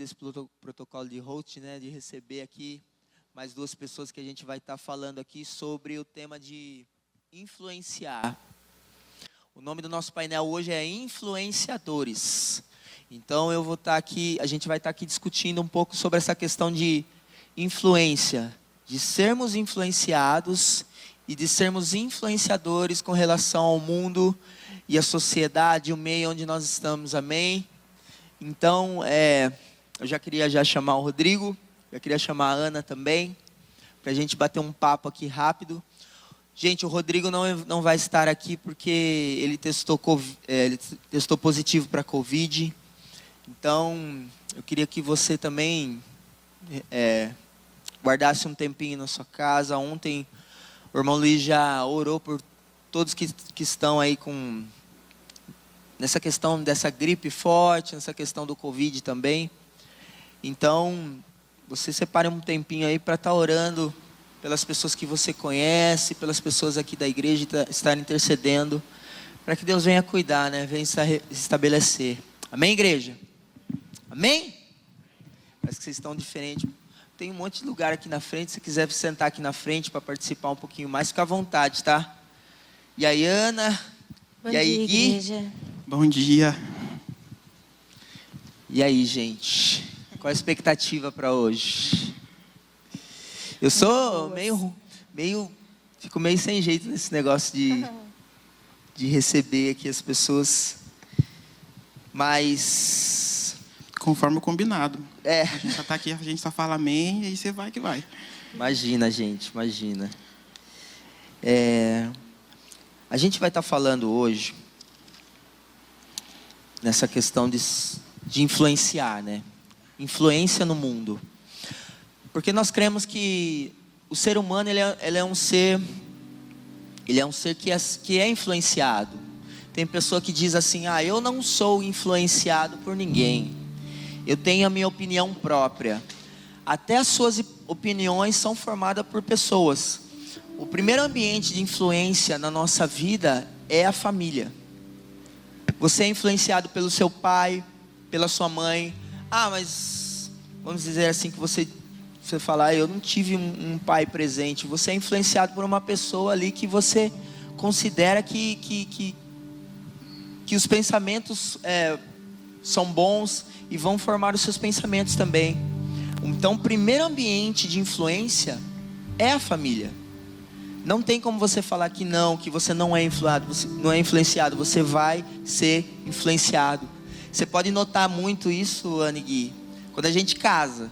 desse protocolo de host, né, de receber aqui mais duas pessoas que a gente vai estar falando aqui sobre o tema de influenciar. O nome do nosso painel hoje é Influenciadores. Então eu vou estar aqui, a gente vai estar aqui discutindo um pouco sobre essa questão de influência, de sermos influenciados e de sermos influenciadores com relação ao mundo e a sociedade, o meio onde nós estamos, amém? Então, eu já queria chamar o Rodrigo, já queria chamar a Ana também, para a gente bater um papo aqui rápido. Gente, o Rodrigo não vai estar aqui porque ele testou positivo para Covid. Então, eu queria que você também guardasse um tempinho na sua casa. Ontem, o irmão Luiz já orou por todos que estão aí nessa questão dessa gripe forte, nessa questão do Covid também. Então, você separe um tempinho aí para estar orando pelas pessoas que você conhece, pelas pessoas aqui da igreja, estar intercedendo, para que Deus venha cuidar, né? Venha estabelecer. Amém, igreja? Amém? Parece que vocês estão diferentes. Tem um monte de lugar aqui na frente, se quiser sentar aqui na frente para participar um pouquinho mais, fica à vontade, tá? E aí, Ana? Bom e aí, dia, Gui? igreja. Bom dia. E aí, gente? Qual a expectativa para hoje? Eu sou fico meio sem jeito nesse negócio de receber aqui as pessoas, mas Conforme o combinado. É. A gente só tá aqui, a gente só fala amém, e aí você vai que vai. Imagina, gente, imagina. A gente vai estar falando hoje nessa questão de influenciar, né? Influência no mundo. Porque nós cremos que o ser humano ele é um ser que é influenciado. Tem pessoa que diz assim: eu não sou influenciado por ninguém. Eu tenho a minha opinião própria. Até as suas opiniões são formadas por pessoas. O primeiro ambiente de influência na nossa vida é a família. Você é influenciado pelo seu pai, pela sua mãe. Mas vamos dizer assim que você falar, eu não tive um pai presente. Você é influenciado por uma pessoa ali que você considera que os pensamentos são bons e vão formar os seus pensamentos também. Então, o primeiro ambiente de influência é a família. Não tem como você falar que você não é influenciado. Você vai ser influenciado. Você pode notar muito isso, Ana e Gui, quando a gente casa.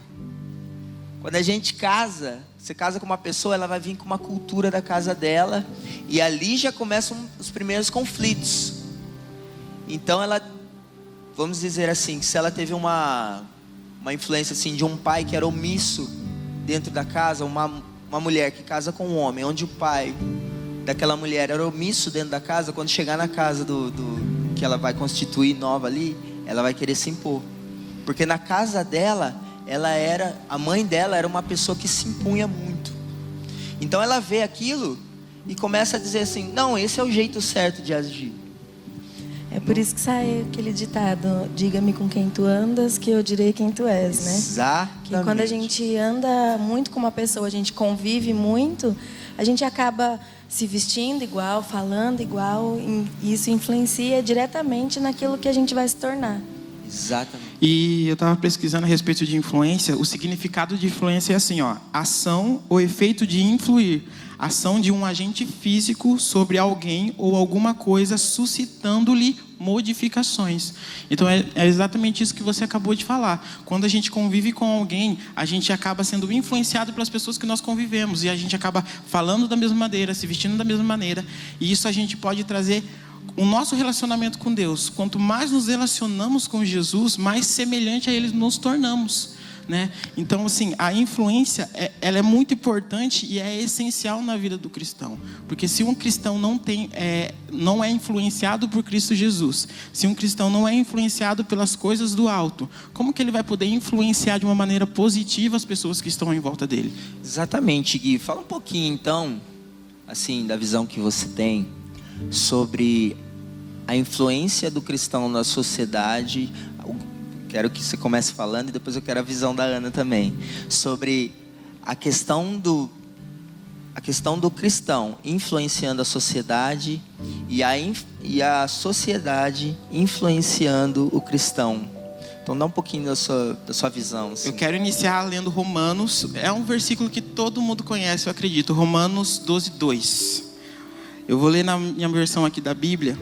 Quando a gente casa, você casa com uma pessoa, ela vai vir com uma cultura da casa dela, e ali já começam os primeiros conflitos. Então vamos dizer assim, se ela teve uma influência assim, de um pai que era omisso dentro da casa, uma mulher que casa com um homem, onde o pai daquela mulher era omisso dentro da casa, quando chegar na casa que ela vai constituir nova ali, ela vai querer se impor. Porque na casa dela, a mãe dela era uma pessoa que se impunha muito. Então ela vê aquilo e começa a dizer assim: não, esse é o jeito certo de agir. É por isso que sai aquele ditado: diga-me com quem tu andas, que eu direi quem tu és, né? Exatamente. Que quando a gente anda muito com uma pessoa, a gente convive muito, a gente acaba se vestindo igual, falando igual, e isso influencia diretamente naquilo que a gente vai se tornar. Exatamente. E eu estava pesquisando a respeito de influência. O significado de influência é assim, ação ou efeito de influir. Ação de um agente físico sobre alguém ou alguma coisa, suscitando-lhe modificações. Então é exatamente isso que você acabou de falar. Quando a gente convive com alguém, a gente acaba sendo influenciado pelas pessoas que nós convivemos. E a gente acaba falando da mesma maneira, se vestindo da mesma maneira. E isso a gente pode trazer o nosso relacionamento com Deus. Quanto mais nos relacionamos com Jesus, mais semelhante a Ele nos tornamos, né? Então, assim, a influência, ela é muito importante e é essencial na vida do cristão. Porque se um cristão não é influenciado por Cristo Jesus, se um cristão não é influenciado pelas coisas do alto, como que ele vai poder influenciar de uma maneira positiva as pessoas que estão em volta dele? Exatamente, Gui. Fala um pouquinho, então, assim, da visão que você tem sobre a influência do cristão na sociedade, quero que você comece falando e depois eu quero a visão da Ana também. Sobre a questão do cristão influenciando a sociedade e a sociedade influenciando o cristão. Então dá um pouquinho da sua visão. Assim. Eu quero iniciar lendo Romanos. É um versículo que todo mundo conhece, eu acredito. Romanos 12:2. Eu vou ler na minha versão aqui da Bíblia,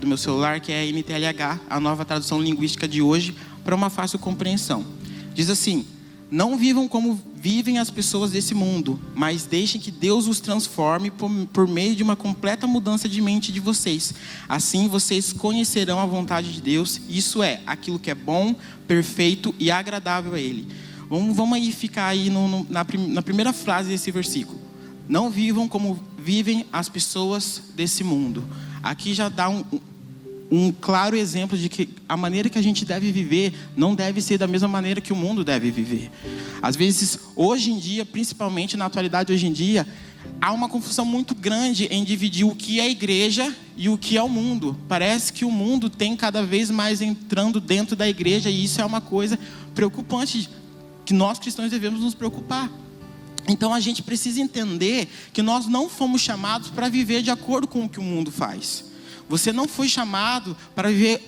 do meu celular, que é a NTLH, a nova tradução linguística de hoje, para uma fácil compreensão. Diz assim: não vivam como vivem as pessoas desse mundo, mas deixem que Deus os transforme por meio de uma completa mudança de mente de vocês. Assim vocês conhecerão a vontade de Deus, isso é, aquilo que é bom, perfeito e agradável a Ele. Vamos aí ficar aí na primeira frase desse versículo. Não vivam como vivem as pessoas desse mundo. Aqui já dá um claro exemplo de que a maneira que a gente deve viver não deve ser da mesma maneira que o mundo deve viver. Às vezes, hoje em dia, principalmente na atualidade hoje em dia, há uma confusão muito grande em dividir o que é igreja e o que é o mundo. Parece que o mundo tem cada vez mais entrando dentro da igreja e isso é uma coisa preocupante que nós cristãos devemos nos preocupar. Então a gente precisa entender que nós não fomos chamados para viver de acordo com o que o mundo faz. Você não foi chamado para viver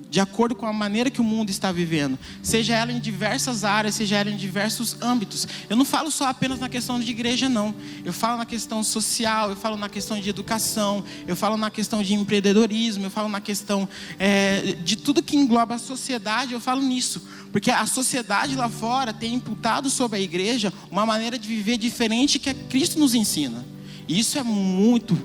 de acordo com a maneira que o mundo está vivendo. Seja ela em diversas áreas, seja ela em diversos âmbitos. Eu não falo só apenas na questão de igreja, não. Eu falo na questão social, eu falo na questão de educação, eu falo na questão de empreendedorismo, eu falo na questão de tudo que engloba a sociedade, eu falo nisso. Porque a sociedade lá fora tem imputado sobre a igreja uma maneira de viver diferente que Cristo nos ensina. E isso é muito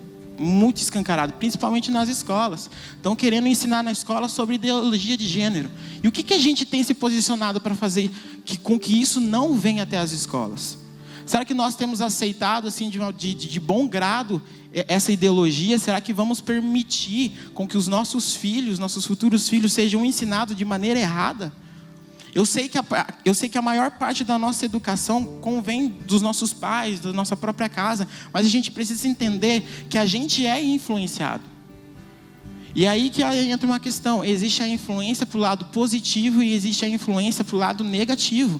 escancarado, principalmente nas escolas. Estão querendo ensinar na escola sobre ideologia de gênero. E o que a gente tem se posicionado para fazer com que isso não venha até as escolas? Será que nós temos aceitado assim, de bom grado essa ideologia? Será que vamos permitir com que os nossos filhos, nossos futuros filhos, sejam ensinados de maneira errada? Eu sei que a maior parte da nossa educação convém dos nossos pais, da nossa própria casa, mas a gente precisa entender que a gente é influenciado. E aí que entra uma questão: existe a influência para o lado positivo e existe a influência para o lado negativo.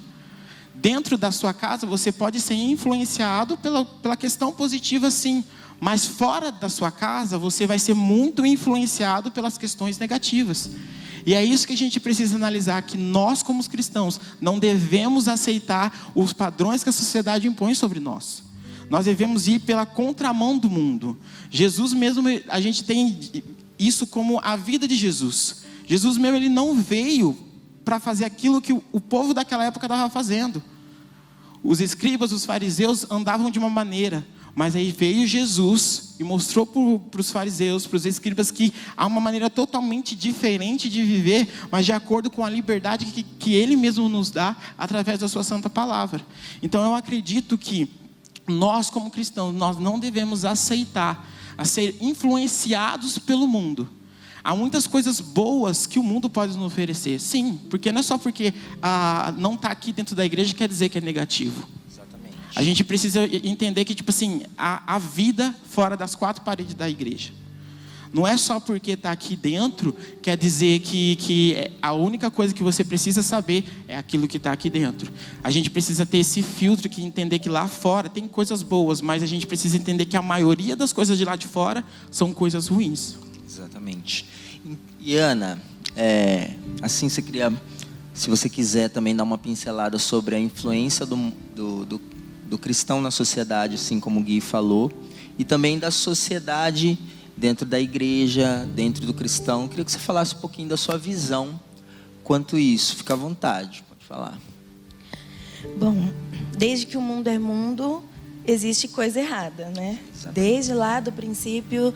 Dentro da sua casa você pode ser influenciado pela questão positiva, sim, mas fora da sua casa você vai ser muito influenciado pelas questões negativas. E é isso que a gente precisa analisar, que nós como cristãos não devemos aceitar os padrões que a sociedade impõe sobre nós. Nós devemos ir pela contramão do mundo. Jesus mesmo, a gente tem isso como a vida de Jesus. Jesus mesmo, ele não veio para fazer aquilo que o povo daquela época estava fazendo. Os escribas, os fariseus andavam de uma maneira, mas aí veio Jesus e mostrou para os fariseus, para os escribas, que há uma maneira totalmente diferente de viver, mas de acordo com a liberdade que Ele mesmo nos dá através da sua santa palavra. Então eu acredito que nós como cristãos, nós não devemos aceitar a ser influenciados pelo mundo. Há muitas coisas boas que o mundo pode nos oferecer, sim, porque não é só porque não está aqui dentro da igreja quer dizer que é negativo. A gente precisa entender que, tipo assim, a vida fora das quatro paredes da igreja. Não é só porque está aqui dentro, quer dizer que a única coisa que você precisa saber é aquilo que está aqui dentro. A gente precisa ter esse filtro, que entender que lá fora tem coisas boas, mas a gente precisa entender que a maioria das coisas de lá de fora são coisas ruins. Exatamente. E Ana, assim você queria, se você quiser também dar uma pincelada sobre a influência do cristão na sociedade, assim como o Gui falou, e também da sociedade dentro da igreja, dentro do cristão. Eu queria que você falasse um pouquinho da sua visão quanto isso. Fica à vontade, pode falar. Bom, desde que o mundo é mundo, existe coisa errada, né? Exatamente. Desde lá do princípio,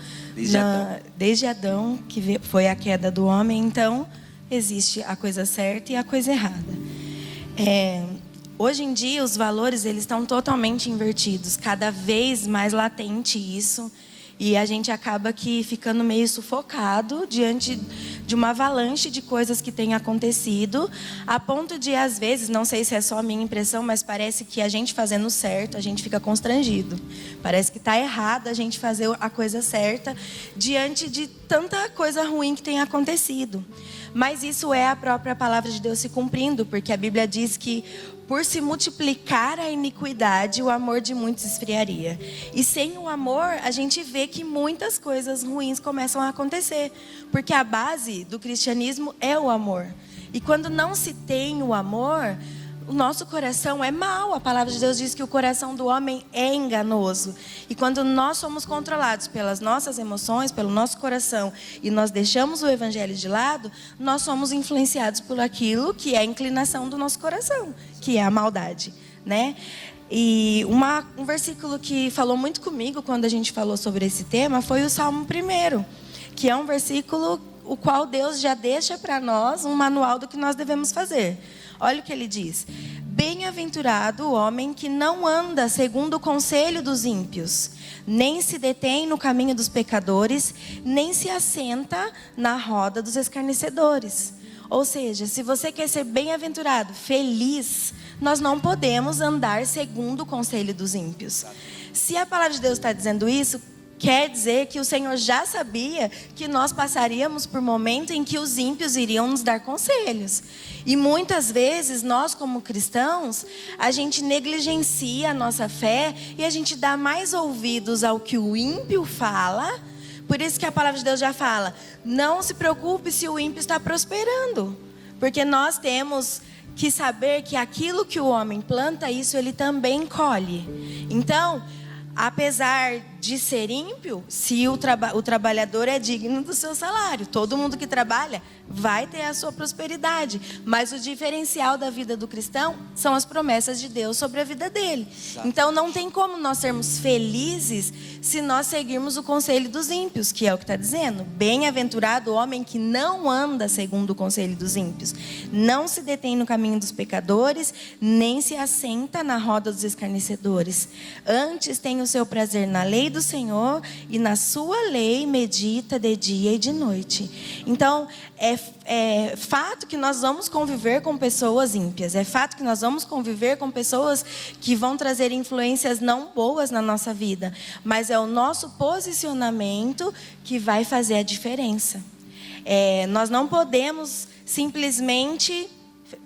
desde Adão, que foi a queda do homem, então existe a coisa certa e a coisa errada. Hoje em dia, os valores eles estão totalmente invertidos, cada vez mais latente isso, e a gente acaba que ficando meio sufocado diante de uma avalanche de coisas que tem acontecido, a ponto de, às vezes, não sei se é só a minha impressão, mas parece que a gente fazendo certo, a gente fica constrangido. Parece que está errado a gente fazer a coisa certa diante de tanta coisa ruim que tem acontecido. Mas isso é a própria palavra de Deus se cumprindo, porque a Bíblia diz que por se multiplicar a iniquidade, o amor de muitos esfriaria. E sem o amor, a gente vê que muitas coisas ruins começam a acontecer. Porque a base do cristianismo é o amor. E quando não se tem o amor, o nosso coração é mau. A palavra de Deus diz que o coração do homem é enganoso. E quando nós somos controlados pelas nossas emoções, pelo nosso coração, e nós deixamos o evangelho de lado, nós somos influenciados por aquilo que é a inclinação do nosso coração, que é a maldade, né? E um versículo que falou muito comigo quando a gente falou sobre esse tema foi o Salmo 1, que é um versículo o qual Deus já deixa para nós um manual do que nós devemos fazer. Olha o que ele diz: bem-aventurado o homem que não anda segundo o conselho dos ímpios, nem se detém no caminho dos pecadores, nem se assenta na roda dos escarnecedores. Ou seja, se você quer ser bem-aventurado, feliz, nós não podemos andar segundo o conselho dos ímpios. Se a palavra de Deus está dizendo isso, quer dizer que o Senhor já sabia que nós passaríamos por momentos em que os ímpios iriam nos dar conselhos. E muitas vezes, nós como cristãos, a gente negligencia a nossa fé e a gente dá mais ouvidos ao que o ímpio fala. Por isso que a palavra de Deus já fala: não se preocupe se o ímpio está prosperando. Porque nós temos que saber que aquilo que o homem planta, isso ele também colhe. Então, apesar de ser ímpio, se o trabalhador é digno do seu salário, todo mundo que trabalha vai ter a sua prosperidade. Mas o diferencial da vida do cristão são as promessas de Deus sobre a vida dele. Exato. Então não tem como nós sermos felizes se nós seguirmos o conselho dos ímpios, que é o que está dizendo: bem-aventurado o homem que não anda segundo o conselho dos ímpios, não se detém no caminho dos pecadores, nem se assenta na roda dos escarnecedores. Antes tem o seu prazer na lei do Senhor, e na sua lei medita de dia e de noite. Então, é fato que nós vamos conviver com pessoas ímpias. É fato que nós vamos conviver com pessoas que vão trazer influências não boas na nossa vida. Mas é o nosso posicionamento que vai fazer a diferença. Nós não podemos simplesmente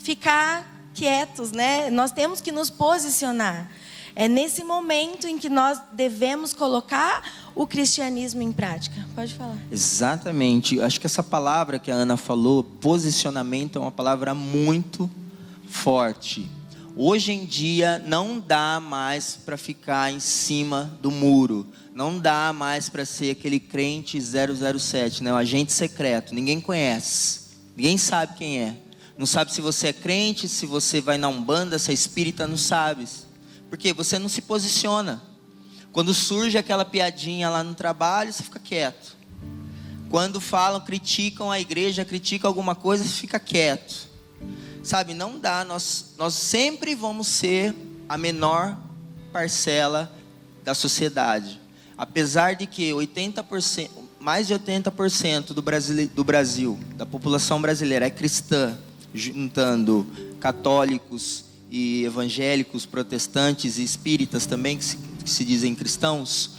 ficar quietos, né? Nós temos que nos posicionar. É nesse momento em que nós devemos colocar o cristianismo em prática. Pode falar. Exatamente. Acho que essa palavra que a Ana falou, posicionamento, é uma palavra muito forte. Hoje em dia não dá mais para ficar em cima do muro. Não dá mais para ser aquele crente 007, né? Um agente secreto. Ninguém conhece. Ninguém sabe quem é. Não sabe se você é crente, se você vai na Umbanda, se é espírita, não sabe. Porque você não se posiciona. Quando surge aquela piadinha lá no trabalho, você fica quieto. Quando falam, criticam a igreja, criticam alguma coisa, você fica quieto. Sabe, não dá. Nós sempre vamos ser a menor parcela da sociedade. Apesar de que 80%, mais de 80% do Brasil, da população brasileira é cristã, juntando católicos e evangélicos, protestantes e espíritas também, que se dizem cristãos.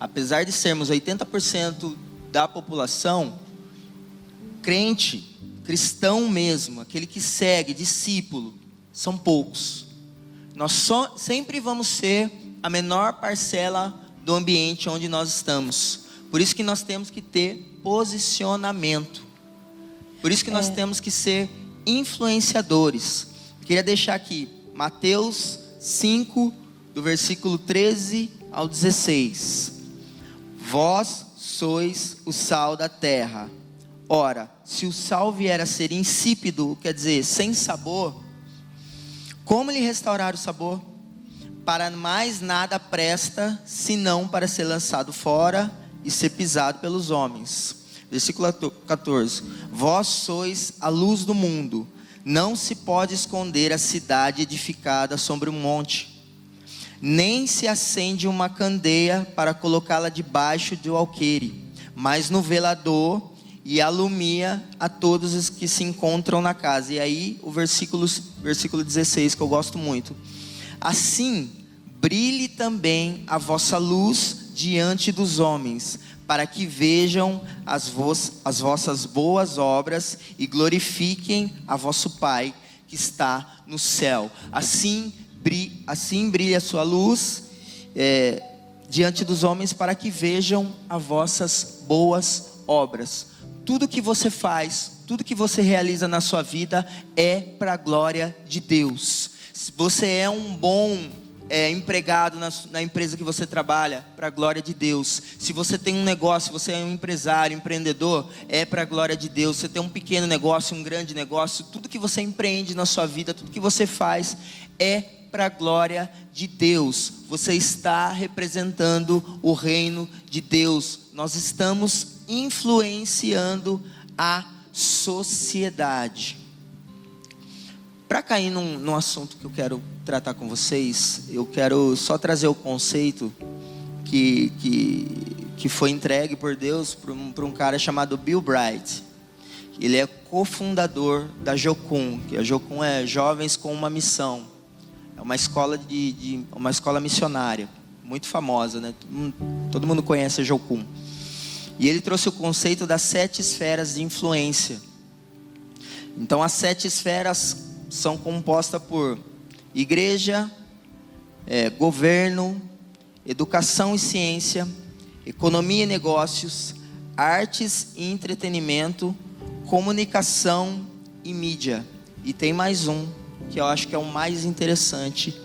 Apesar de sermos 80% da população, crente, cristão mesmo, aquele que segue, discípulo, são poucos. Nós sempre vamos ser a menor parcela do ambiente onde nós estamos. Por isso que nós temos que ter posicionamento. Por isso que nós temos que ser influenciadores. Queria deixar aqui Mateus 5, do versículo 13 ao 16. Vós sois o sal da terra. Ora, se o sal vier a ser insípido, quer dizer, sem sabor, como lhe restaurar o sabor? Para mais nada presta, senão para ser lançado fora e ser pisado pelos homens. Versículo 14. Vós sois a luz do mundo. Não se pode esconder a cidade edificada sobre um monte, nem se acende uma candeia para colocá-la debaixo do alqueire, mas no velador, e alumia a todos os que se encontram na casa. E aí o versículo 16, que eu gosto muito. Assim, brilhe também a vossa luz diante dos homens, para que vejam as vossas boas obras e glorifiquem a vosso Pai que está no céu. Assim brilha a sua luz diante dos homens, para que vejam as vossas boas obras. Tudo que você faz, tudo que você realiza na sua vida é para a glória de Deus. Se você é um bom empregado na empresa que você trabalha, para a glória de Deus. Se você tem um negócio, você é um empresário, empreendedor, é para a glória de Deus. Você tem um pequeno negócio, um grande negócio, tudo que você empreende na sua vida, tudo que você faz é para a glória de Deus. Você está representando o reino de Deus. Nós estamos influenciando a sociedade. Para cair num assunto que eu quero tratar com vocês, eu quero só trazer o conceito que foi entregue por Deus para um cara chamado Bill Bright. Ele é cofundador da Jocum, que a Jocum é Jovens com uma Missão. É uma escola uma escola missionária, muito famosa, né? Todo mundo conhece a Jocum. E ele trouxe o conceito das 7 esferas de influência. Então, as 7 esferas são compostas por igreja, governo, educação e ciência, economia e negócios, artes e entretenimento, comunicação e mídia. E tem mais um, que eu acho que é o mais interessante,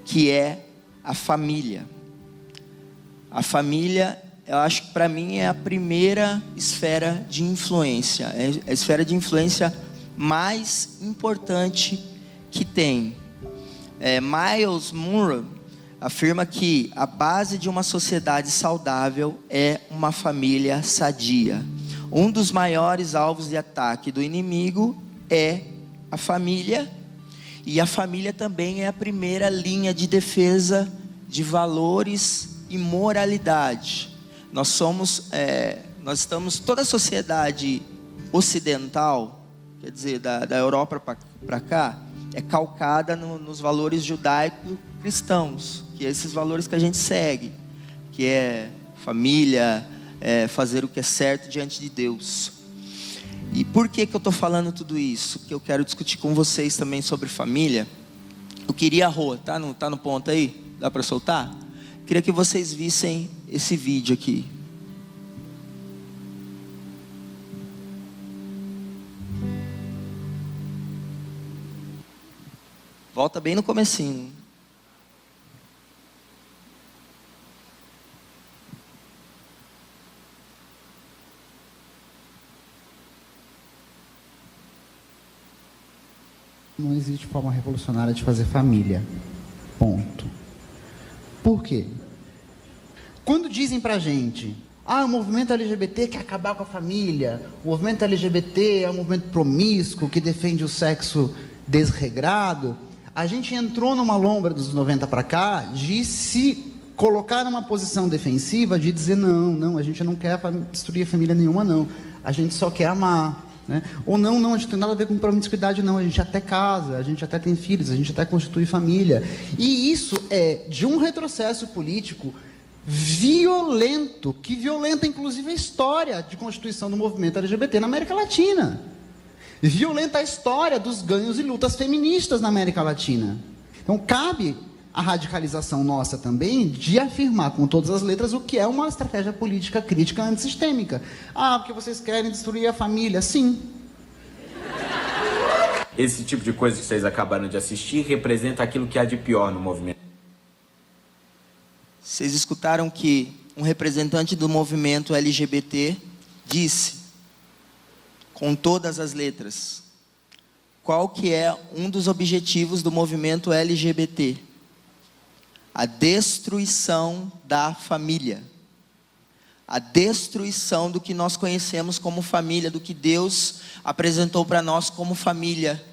que é a família. A família, eu acho que para mim é a primeira esfera de influência. É a esfera de influência mais importante que tem. Miles Monroe afirma que a base de uma sociedade saudável é uma família sadia. Um dos maiores alvos de ataque do inimigo é a família, e a família também é a primeira linha de defesa de valores e moralidade. Nós estamos, toda a sociedade ocidental, quer dizer, da Europa para cá, é calcada nos valores judaico-cristãos, que é esses valores que a gente segue, que é família, fazer o que é certo diante de Deus. E por que eu estou falando tudo isso? Que eu quero discutir com vocês também sobre família. Eu queria, Rô, tá no ponto aí? Dá para soltar? Queria que vocês vissem esse vídeo aqui. Volta bem no comecinho. Não existe forma revolucionária de fazer família. Ponto. Por quê? Quando dizem pra gente, o movimento LGBT quer acabar com a família, o movimento LGBT é um movimento promíscuo que defende o sexo desregrado, a gente entrou numa lombra dos 90 para cá de se colocar numa posição defensiva, de dizer não, a gente não quer destruir família nenhuma, não. A gente só quer amar, né? Ou não, a gente não tem nada a ver com promiscuidade, não. A gente até casa, a gente até tem filhos, a gente até constitui família. E isso é de um retrocesso político violento, que violenta inclusive a história de constituição do movimento LGBT na América Latina. Violenta a história dos ganhos e lutas feministas na América Latina. Então cabe a radicalização nossa também de afirmar com todas as letras o que é uma estratégia política crítica antissistêmica. Porque vocês querem destruir a família. Sim. Esse tipo de coisa que vocês acabaram de assistir representa aquilo que há de pior no movimento. Vocês escutaram que um representante do movimento LGBT disse, com todas as letras, qual que é um dos objetivos do movimento LGBT? A destruição da família. A destruição do que nós conhecemos como família, do que Deus apresentou para nós como família.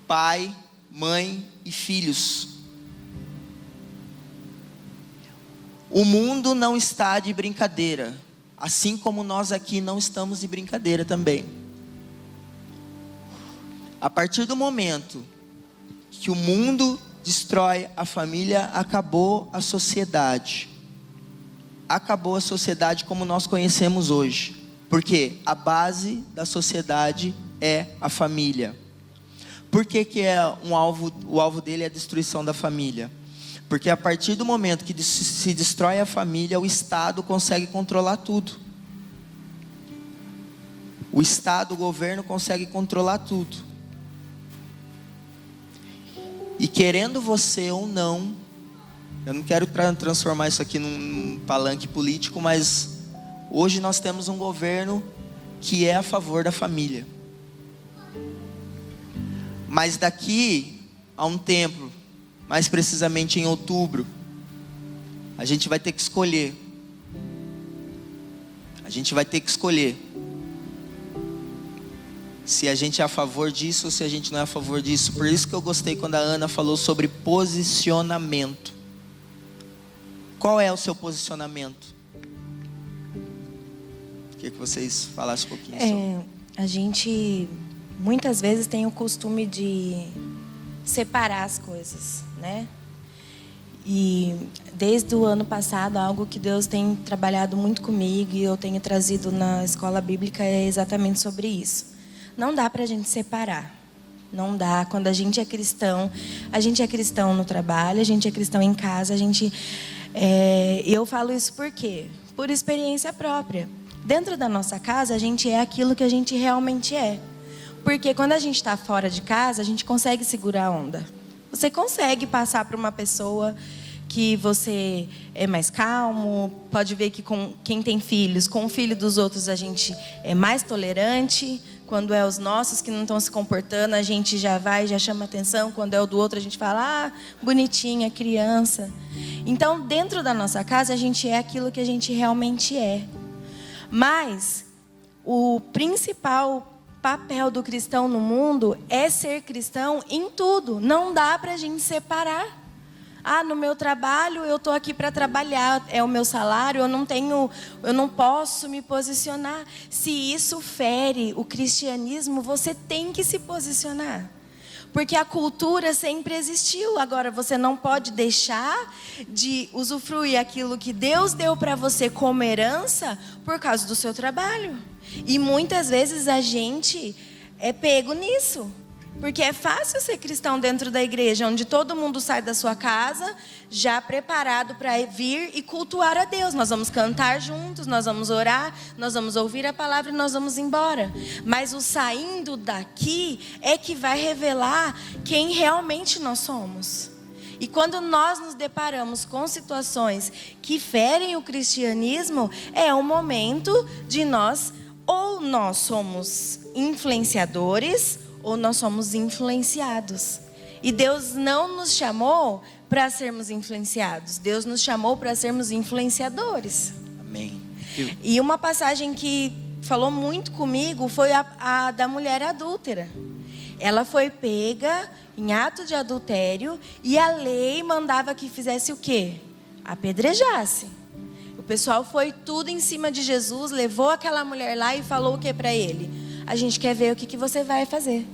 Pai, mãe e filhos. O mundo não está de brincadeira, assim como nós aqui não estamos de brincadeira também. A partir do momento que o mundo destrói a família, acabou a sociedade. acabou a sociedade como nós conhecemos hoje. Porque a base da sociedade é a família. Por que o alvo dele é a destruição da família? Porque a partir do momento que se destrói a família, o Estado consegue controlar tudo. O Estado, o governo consegue controlar tudo. E querendo você ou não, eu não quero transformar isso aqui num palanque político, mas hoje nós temos um governo que é a favor da família. Mas daqui a um tempo, mais precisamente em outubro, a gente vai ter que escolher. A gente vai ter que escolher se a gente é a favor disso ou se a gente não é a favor disso. Por isso que eu gostei quando a Ana falou sobre posicionamento. Qual é o seu posicionamento? Queria que vocês falassem um pouquinho sobre. A gente muitas vezes tem o costume de separar as coisas, né? E desde o ano passado, algo que Deus tem trabalhado muito comigo e eu tenho trazido na escola bíblica é exatamente sobre isso. Não dá para a gente separar. Não dá. Quando a gente é cristão no trabalho, a gente é cristão em casa, eu falo isso por quê? Por experiência própria. Dentro da nossa casa, a gente é aquilo que a gente realmente é. Porque quando a gente está fora de casa, a gente consegue segurar a onda. Você consegue passar para uma pessoa que você é mais calmo. Pode ver que com quem tem filhos, com o filho dos outros a gente é mais tolerante. Quando é os nossos que não estão se comportando, a gente já chama atenção. Quando é o do outro, a gente fala, bonitinha, criança. Então, dentro da nossa casa, a gente é aquilo que a gente realmente é. Mas o principal papel do cristão no mundo é ser cristão em tudo. Não dá para a gente separar. No meu trabalho eu estou aqui para trabalhar, é o meu salário, eu não posso me posicionar. Se isso fere o cristianismo, você tem que se posicionar. Porque a cultura sempre existiu. Agora, você não pode deixar de usufruir aquilo que Deus deu para você como herança por causa do seu trabalho. E muitas vezes a gente é pego nisso. Porque é fácil ser cristão dentro da igreja, onde todo mundo sai da sua casa já preparado para vir e cultuar a Deus. Nós vamos cantar juntos, nós vamos orar, nós vamos ouvir a palavra e nós vamos embora. Mas o saindo daqui é que vai revelar quem realmente nós somos. E quando nós nos deparamos com situações que ferem o cristianismo, é o momento de ou nós somos influenciadores, ou nós somos influenciados. E Deus não nos chamou para sermos influenciados. Deus nos chamou para sermos influenciadores. Amém. E uma passagem que falou muito comigo foi a da mulher adúltera. Ela foi pega em ato de adultério e a lei mandava que fizesse o quê? Apedrejasse. O pessoal foi tudo em cima de Jesus, levou aquela mulher lá e falou o que para ele? A gente quer ver o que você vai fazer.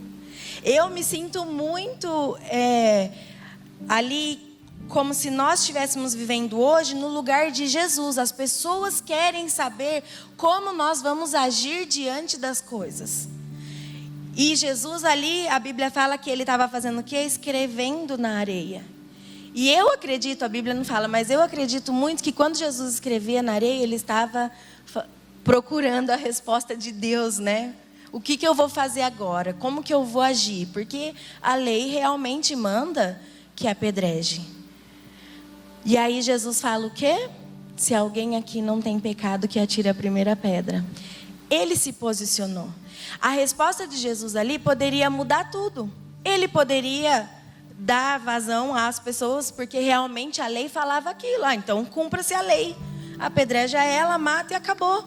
Eu me sinto muito ali como se nós estivéssemos vivendo hoje no lugar de Jesus. As pessoas querem saber como nós vamos agir diante das coisas. E Jesus ali, a Bíblia fala que ele estava fazendo o quê? Escrevendo na areia. E eu acredito, a Bíblia não fala, mas eu acredito muito que quando Jesus escrevia na areia, ele estava procurando a resposta de Deus, né? O que eu vou fazer agora? Como que eu vou agir? Porque a lei realmente manda que apedreje. E aí Jesus fala o quê? Se alguém aqui não tem pecado, que atire a primeira pedra. Ele se posicionou. A resposta de Jesus ali poderia mudar tudo. Ele poderia dar vazão às pessoas, porque realmente a lei falava aquilo. Então cumpra-se a lei. Apedreja ela, mata e acabou.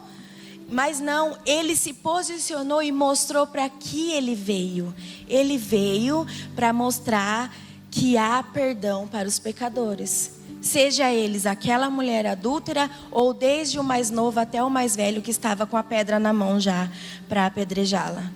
Mas não, ele se posicionou e mostrou para que ele veio. Ele veio para mostrar que há perdão para os pecadores. Seja eles aquela mulher adúltera ou desde o mais novo até o mais velho que estava com a pedra na mão já para apedrejá-la.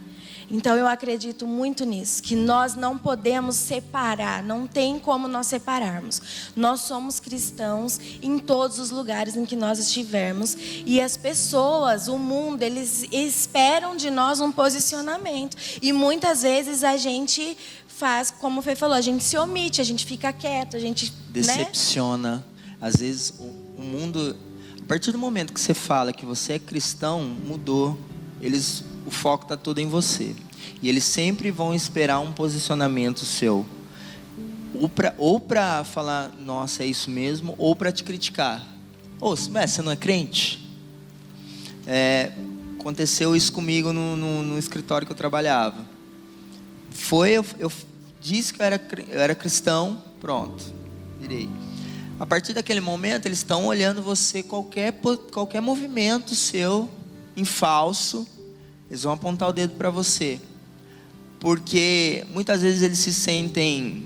Então eu acredito muito nisso, que nós não podemos separar, não tem como nós separarmos. Nós somos cristãos em todos os lugares em que nós estivermos, e as pessoas, o mundo, eles esperam de nós um posicionamento. E muitas vezes a gente faz, como o Fê falou, a gente se omite, a gente fica quieto, a gente decepciona. Às vezes o mundo, a partir do momento que você fala que você é cristão, mudou. O foco está todo em você. E eles sempre vão esperar um posicionamento seu. Ou para falar, nossa, é isso mesmo, ou para te criticar. Você não é crente? Aconteceu isso comigo no escritório que eu trabalhava. Eu disse que eu era cristão, pronto, virei. A partir daquele momento, eles estão olhando você, qualquer movimento seu em falso, eles vão apontar o dedo para você. Porque muitas vezes eles se sentem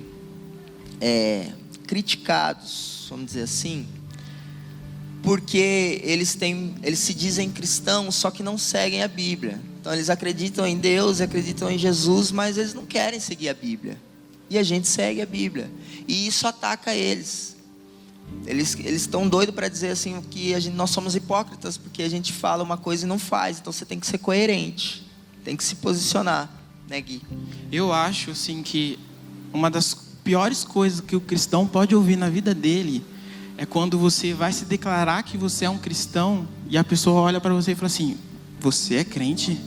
criticados, vamos dizer assim, porque eles se dizem cristãos, só que não seguem a Bíblia. Então eles acreditam em Deus, acreditam em Jesus, mas eles não querem seguir a Bíblia. E a gente segue a Bíblia. E isso ataca eles. Eles estão doidos para dizer assim que nós somos hipócritas, porque a gente fala uma coisa e não faz. Então você tem que ser coerente, tem que se posicionar, né, Gui? Eu acho assim que uma das piores coisas que o cristão pode ouvir na vida dele é quando você vai se declarar que você é um cristão e a pessoa olha para você e fala assim: você é crente?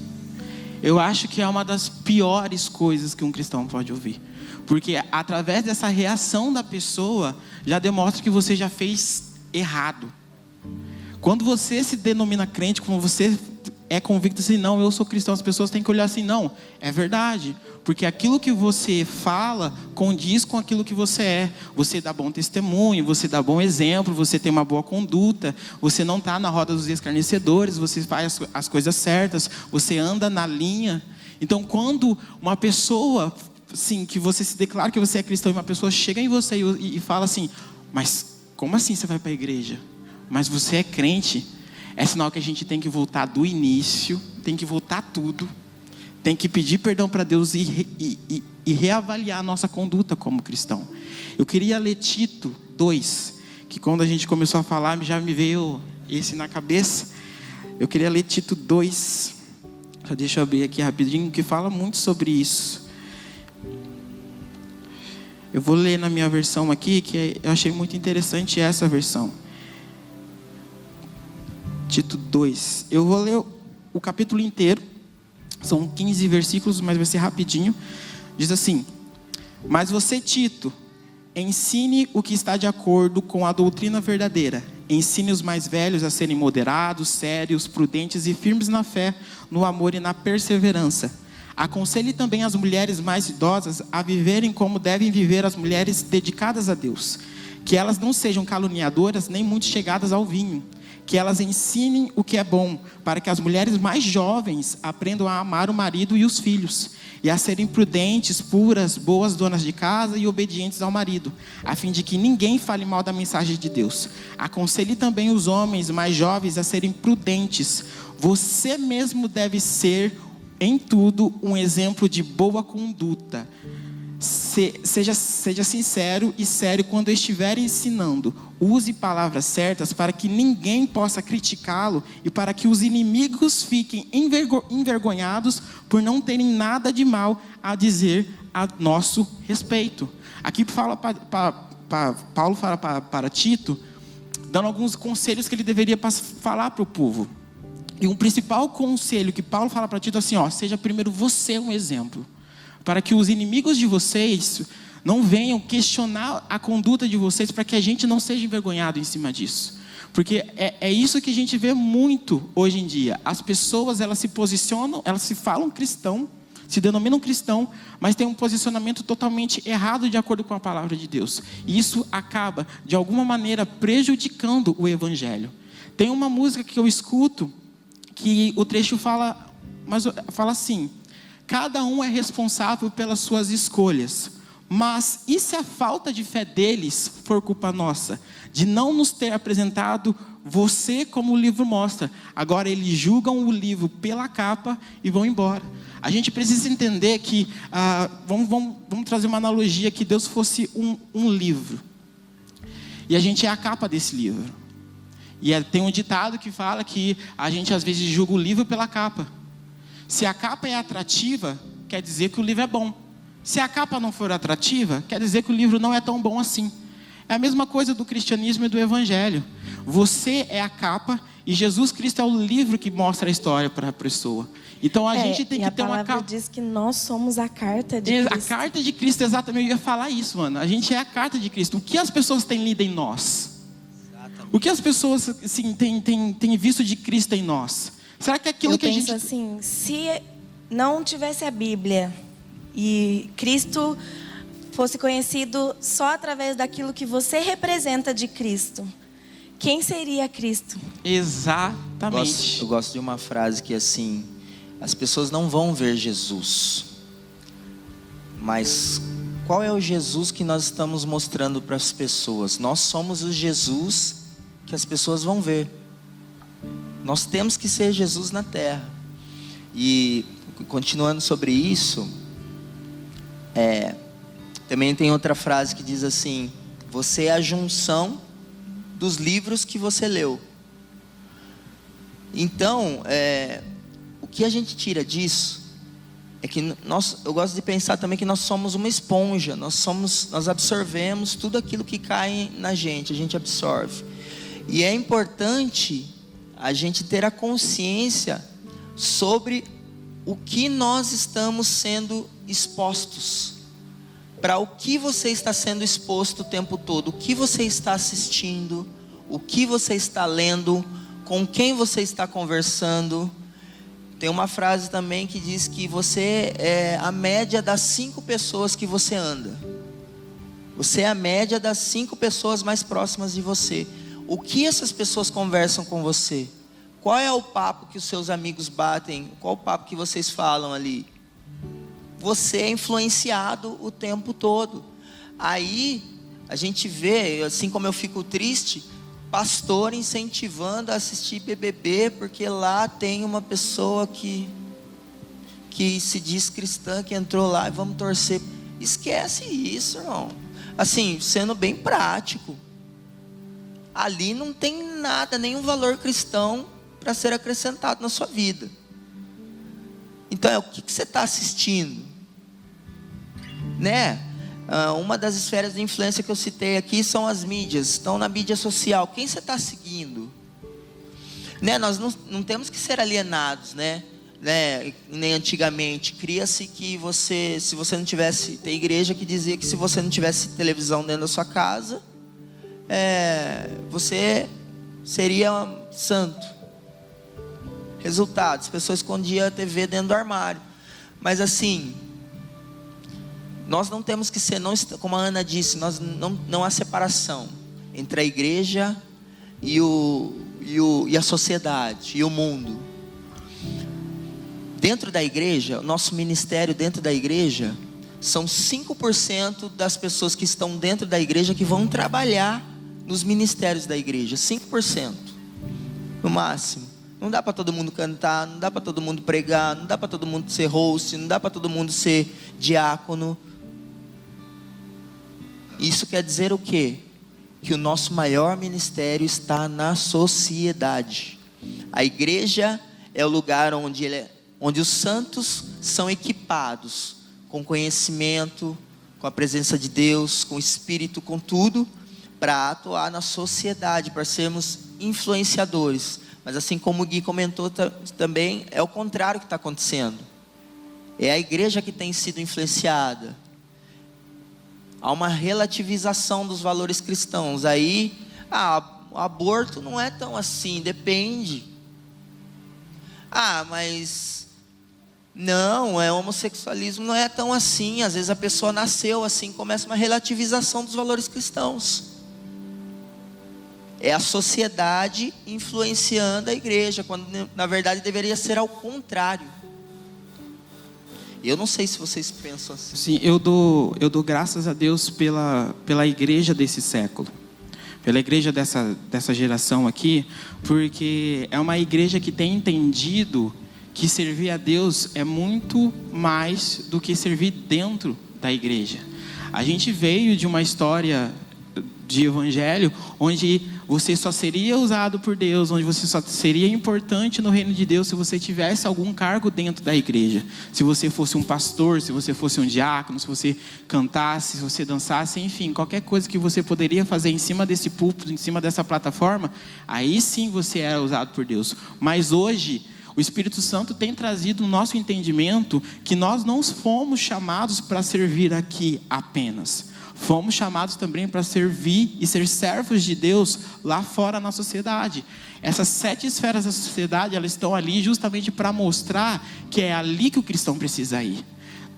Eu acho que é uma das piores coisas que um cristão pode ouvir. Porque através dessa reação da pessoa, já demonstra que você já fez errado. Quando você se denomina crente, quando você é convicto assim, não, eu sou cristão, as pessoas têm que olhar assim, não, é verdade. Porque aquilo que você fala condiz com aquilo que você é. Você dá bom testemunho, você dá bom exemplo, você tem uma boa conduta, você não está na roda dos escarnecedores, você faz as coisas certas, você anda na linha. Então, quando uma pessoa... Sim, que você se declara que você é cristão e uma pessoa chega em você e fala assim: mas como assim você vai para a igreja? Mas você é crente? É sinal que a gente tem que voltar do início, tem que voltar tudo, tem que pedir perdão para Deus e reavaliar a nossa conduta como cristão. Eu queria ler Tito 2, que quando a gente começou a falar, já me veio esse na cabeça. Eu queria ler Tito 2, só deixa eu abrir aqui rapidinho, que fala muito sobre isso. Eu vou ler na minha versão aqui, que eu achei muito interessante essa versão. Tito 2. Eu vou ler o capítulo inteiro. São 15 versículos, mas vai ser rapidinho. Diz assim: mas você, Tito, ensine o que está de acordo com a doutrina verdadeira. Ensine os mais velhos a serem moderados, sérios, prudentes e firmes na fé, no amor e na perseverança. Aconselhe também as mulheres mais idosas a viverem como devem viver as mulheres dedicadas a Deus. Que elas não sejam caluniadoras nem muito chegadas ao vinho. Que elas ensinem o que é bom, para que as mulheres mais jovens aprendam a amar o marido e os filhos, e a serem prudentes, puras, boas donas de casa e obedientes ao marido, a fim de que ninguém fale mal da mensagem de Deus. Aconselhe também os homens mais jovens a serem prudentes. Você mesmo deve ser em tudo um exemplo de boa conduta. Seja sincero e sério quando estiver ensinando. Use palavras certas para que ninguém possa criticá-lo e para que os inimigos fiquem envergonhados por não terem nada de mal a dizer a nosso respeito. Aqui Paulo fala para Tito, dando alguns conselhos que ele deveria falar para o povo. E um principal conselho que Paulo fala para Tito é assim, seja primeiro você um exemplo, para que os inimigos de vocês não venham questionar a conduta de vocês, para que a gente não seja envergonhado em cima disso. Porque é isso que a gente vê muito hoje em dia. As pessoas, elas se posicionam, elas se falam cristão, se denominam cristão, mas tem um posicionamento totalmente errado de acordo com a palavra de Deus. E isso acaba, de alguma maneira, prejudicando o evangelho. Tem uma música que eu escuto, que o trecho fala assim: cada um é responsável pelas suas escolhas, Mas e se a falta de fé deles for culpa nossa? De não nos ter apresentado você como o livro mostra. Agora eles julgam o livro pela capa e vão embora. A gente precisa entender que, vamos trazer uma analogia, que Deus fosse um livro. E a gente é a capa desse livro. E tem um ditado que fala que a gente às vezes julga o livro pela capa. Se a capa é atrativa, quer dizer que o livro é bom. Se a capa não for atrativa, quer dizer que o livro não é tão bom assim. É a mesma coisa do cristianismo e do evangelho. Você é a capa e Jesus Cristo é o livro que mostra a história para a pessoa. Então a gente tem que ter uma capa. A palavra diz que nós somos a carta de Cristo. A carta de Cristo, exatamente. Eu ia falar isso, mano. A gente é a carta de Cristo. O que as pessoas têm lido em nós? O que as pessoas assim, têm visto de Cristo em nós? Será que aquilo que a gente... Eu penso assim, se não tivesse a Bíblia e Cristo fosse conhecido só através daquilo que você representa de Cristo, quem seria Cristo? Exatamente. Eu gosto de uma frase que assim: as pessoas não vão ver Jesus, mas qual é o Jesus que nós estamos mostrando para as pessoas? Nós somos o Jesus que as pessoas vão ver. Nós temos que ser Jesus na terra. E continuando sobre isso, também tem outra frase que diz assim: você é a junção dos livros que você leu. Então, o que a gente tira disso é que eu gosto de pensar também que nós somos uma esponja. Nós absorvemos tudo aquilo que cai na gente, a gente absorve. E é importante a gente ter a consciência sobre o que nós estamos sendo expostos. Para o que você está sendo exposto o tempo todo, o que você está assistindo, o que você está lendo, com quem você está conversando. Tem uma frase também que diz que você é a média das 5 pessoas que você anda. Você é a média das 5 pessoas mais próximas de você. O que essas pessoas conversam com você? Qual é o papo que os seus amigos batem? Qual o papo que vocês falam ali? Você é influenciado o tempo todo. Aí a gente vê, assim como eu fico triste, pastor incentivando a assistir BBB, porque lá tem uma pessoa que se diz cristã, que entrou lá e vamos torcer. Esquece isso, irmão. Assim, sendo bem prático, ali não tem nada, nenhum valor cristão para ser acrescentado na sua vida. Então, o que você está assistindo? Né? Uma das esferas de influência que eu citei aqui são as mídias. Estão na mídia social. Quem você está seguindo? Né? Nós não temos que ser alienados, né? Nem antigamente. Cria-se que se você não tivesse... Tem igreja que dizia que se você não tivesse televisão dentro da sua casa, você seria santo. Resultado: as pessoas escondiam a TV dentro do armário. Mas assim, nós não temos que ser, como a Ana disse, não há separação entre a igreja e a sociedade e o mundo. Dentro da igreja, o nosso ministério dentro da igreja, são 5% das pessoas que estão dentro da igreja que vão trabalhar nos ministérios da igreja. 5%, no máximo. Não dá para todo mundo cantar, não dá para todo mundo pregar, não dá para todo mundo ser host, não dá para todo mundo ser diácono. Isso quer dizer o quê? Que o nosso maior ministério está na sociedade. A igreja é o lugar onde os santos são equipados com conhecimento, com a presença de Deus, com o Espírito, com tudo, para atuar na sociedade, para sermos influenciadores. Mas assim como o Gui comentou também, é o contrário que está acontecendo. É a igreja que tem sido influenciada. Há uma relativização dos valores cristãos. Aí, o aborto não é tão assim, depende. Mas não, homossexualismo não é tão assim. Às vezes a pessoa nasceu assim, começa uma relativização dos valores cristãos. É a sociedade influenciando a igreja, quando na verdade deveria ser ao contrário. Eu não sei se vocês pensam assim. Sim, eu dou graças a Deus pela igreja desse século, pela igreja dessa geração aqui, porque é uma igreja que tem entendido que servir a Deus é muito mais do que servir dentro da igreja. A gente veio de uma história de evangelho onde você só seria usado por Deus, onde você só seria importante no reino de Deus se você tivesse algum cargo dentro da igreja. Se você fosse um pastor, se você fosse um diácono, se você cantasse, se você dançasse, enfim, qualquer coisa que você poderia fazer em cima desse púlpito, em cima dessa plataforma, aí sim você era usado por Deus. Mas hoje, o Espírito Santo tem trazido no nosso entendimento que nós não fomos chamados para servir aqui apenas. Fomos chamados também para servir e ser servos de Deus lá fora na sociedade. Essas 7 esferas da sociedade, elas estão ali justamente para mostrar que é ali que o cristão precisa ir.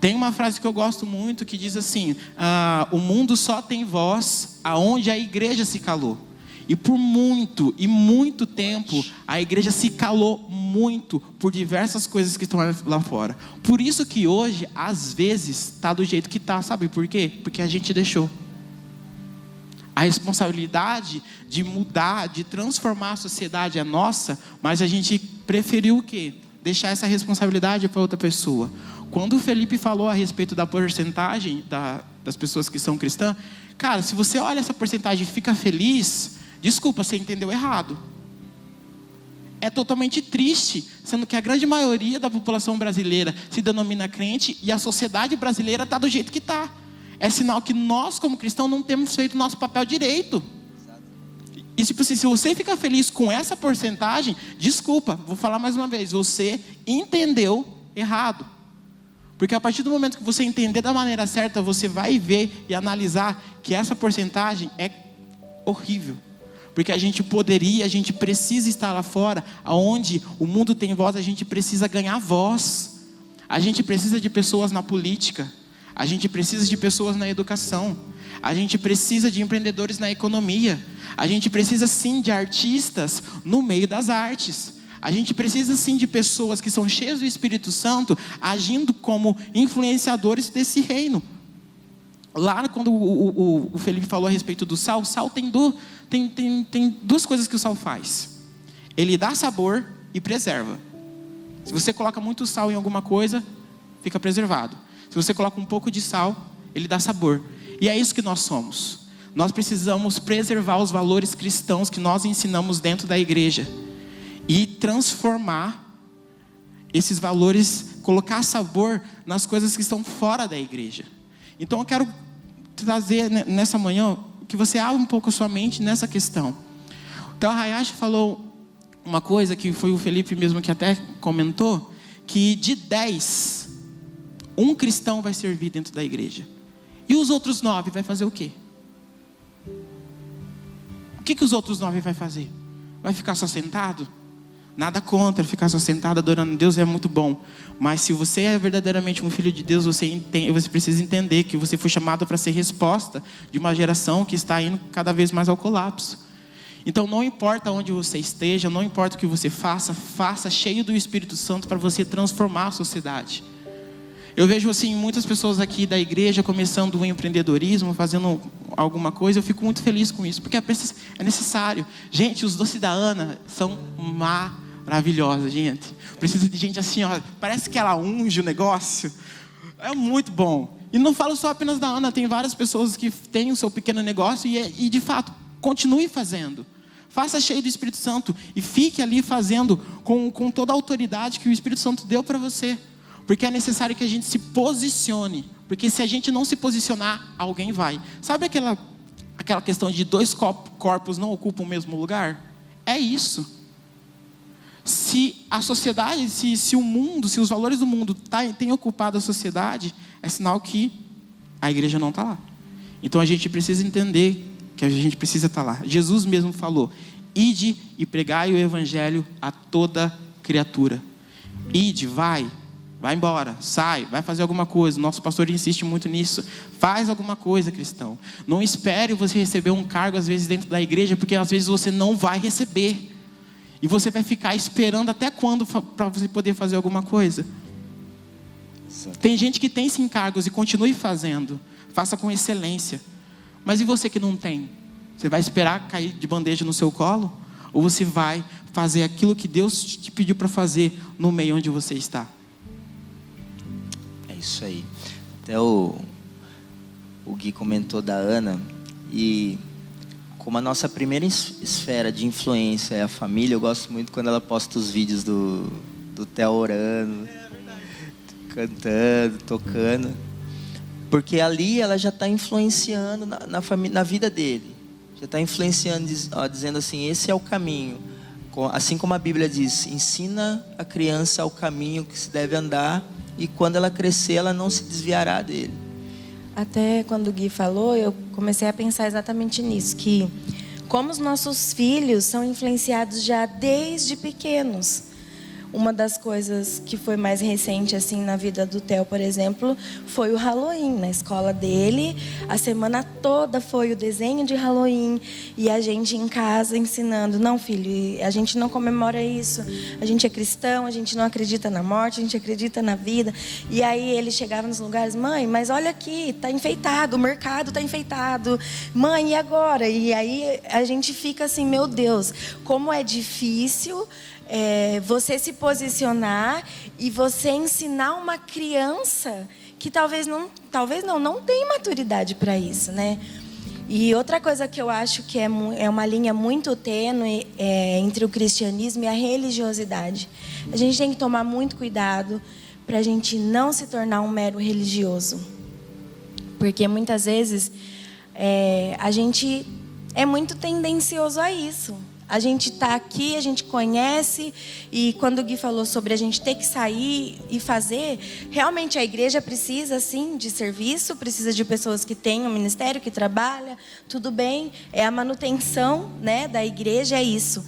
Tem uma frase que eu gosto muito que diz assim: o mundo só tem voz aonde a igreja se calou. E por muito e muito tempo, a igreja se calou muito por diversas coisas que estão lá fora. Por isso que hoje, às vezes, está do jeito que está. Sabe por quê? Porque a gente deixou. A responsabilidade de mudar, de transformar a sociedade é nossa, mas a gente preferiu o quê? Deixar essa responsabilidade para outra pessoa. Quando o Felipe falou a respeito da porcentagem das pessoas que são cristãs, cara, se você olha essa porcentagem e fica feliz... Desculpa, você entendeu errado. É totalmente triste, sendo que a grande maioria da população brasileira se denomina crente e a sociedade brasileira está do jeito que está. É sinal que nós, como cristãos, não temos feito o nosso papel direito. E se você fica feliz com essa porcentagem, desculpa, vou falar mais uma vez, você entendeu errado. Porque a partir do momento que você entender da maneira certa, você vai ver e analisar que essa porcentagem é horrível. Porque a gente precisa estar lá fora, onde o mundo tem voz, a gente precisa ganhar voz. A gente precisa de pessoas na política, a gente precisa de pessoas na educação, a gente precisa de empreendedores na economia, a gente precisa sim de artistas no meio das artes. A gente precisa sim de pessoas que são cheias do Espírito Santo, agindo como influenciadores desse reino. Lá quando o Felipe falou a respeito do sal, o sal tem 2 coisas que o sal faz. Ele dá sabor e preserva. Se você coloca muito sal em alguma coisa, fica preservado. Se você coloca um pouco de sal, ele dá sabor. E é isso que nós somos. Nós precisamos preservar os valores cristãos que nós ensinamos dentro da igreja. E transformar esses valores, colocar sabor nas coisas que estão fora da igreja. Então eu quero trazer nessa manhã que você abra um pouco a sua mente nessa questão. Então a Hayashi falou uma coisa que foi o Felipe mesmo que até comentou, que de 10, um cristão vai servir dentro da igreja. E os outros 9 vai fazer o quê? O que os outros 9 vai fazer? Vai ficar só sentado? Nada contra ficar só sentado adorando a Deus, é muito bom. Mas se você é verdadeiramente um filho de Deus, você precisa entender que você foi chamado para ser resposta de uma geração que está indo cada vez mais ao colapso. Então não importa onde você esteja, não importa o que você faça cheio do Espírito Santo para você transformar a sociedade. Eu vejo assim muitas pessoas aqui da igreja começando o empreendedorismo, fazendo alguma coisa. Eu fico muito feliz com isso, porque é necessário. Gente, os doces da Ana são maravilhosos, gente. Precisa de gente assim, ó, parece que ela unge o negócio. É muito bom. E não falo só apenas da Ana, tem várias pessoas que têm o seu pequeno negócio e de fato, continue fazendo. Faça cheio do Espírito Santo e fique ali fazendo com toda a autoridade que o Espírito Santo deu para você. Porque é necessário que a gente se posicione. Porque se a gente não se posicionar, alguém vai. Sabe aquela questão de 2 corpos não ocupam o mesmo lugar? É isso. Se a sociedade, se o mundo, se os valores do mundo têm ocupado a sociedade, é sinal que a igreja não está lá. Então a gente precisa entender que a gente precisa estar lá. Jesus mesmo falou: ide e pregai o evangelho a toda criatura. Ide, vai embora, sai, vai fazer alguma coisa. Nosso pastor insiste muito nisso. Faz alguma coisa, cristão. Não espere você receber um cargo às vezes dentro da igreja, porque às vezes você não vai receber. E você vai ficar esperando até quando para você poder fazer alguma coisa? Tem gente que tem sim cargos e continue fazendo. Faça com excelência. Mas e você que não tem? Você vai esperar cair de bandeja no seu colo? Ou você vai fazer aquilo que Deus te pediu para fazer no meio onde você está? É isso aí. Até o Gui comentou da Ana. E como a nossa primeira esfera de influência é a família, eu gosto muito quando ela posta os vídeos do Theo orando, cantando, tocando. Porque ali ela já está influenciando na vida dele. Já está influenciando, dizendo assim, esse é o caminho. Assim como a Bíblia diz, ensina a criança o caminho que se deve andar, e quando ela crescer, ela não se desviará dele. Até quando o Gui falou, eu comecei a pensar exatamente nisso, que como os nossos filhos são influenciados já desde pequenos. Uma das coisas que foi mais recente assim na vida do Theo, por exemplo, foi o Halloween. Na escola dele, a semana toda foi o desenho de Halloween, e a gente em casa ensinando: não, filho, a gente não comemora isso, a gente é cristão, a gente não acredita na morte, a gente acredita na vida. E aí ele chegava nos lugares: mãe, mas olha aqui, tá enfeitado, o mercado tá enfeitado, mãe, e agora? E aí a gente fica assim: meu Deus, como é difícil você se posicionar e você ensinar uma criança que talvez não tem maturidade para isso, né? E outra coisa que eu acho que é uma linha muito tênue entre o cristianismo e a religiosidade. A gente tem que tomar muito cuidado para a gente não se tornar um mero religioso, porque muitas vezes a gente é muito tendencioso a isso. A gente está aqui, a gente conhece, e quando o Gui falou sobre a gente ter que sair e fazer, realmente a igreja precisa, sim, de serviço, precisa de pessoas que tenham ministério, que trabalham, tudo bem, é a manutenção, né, da igreja, é isso.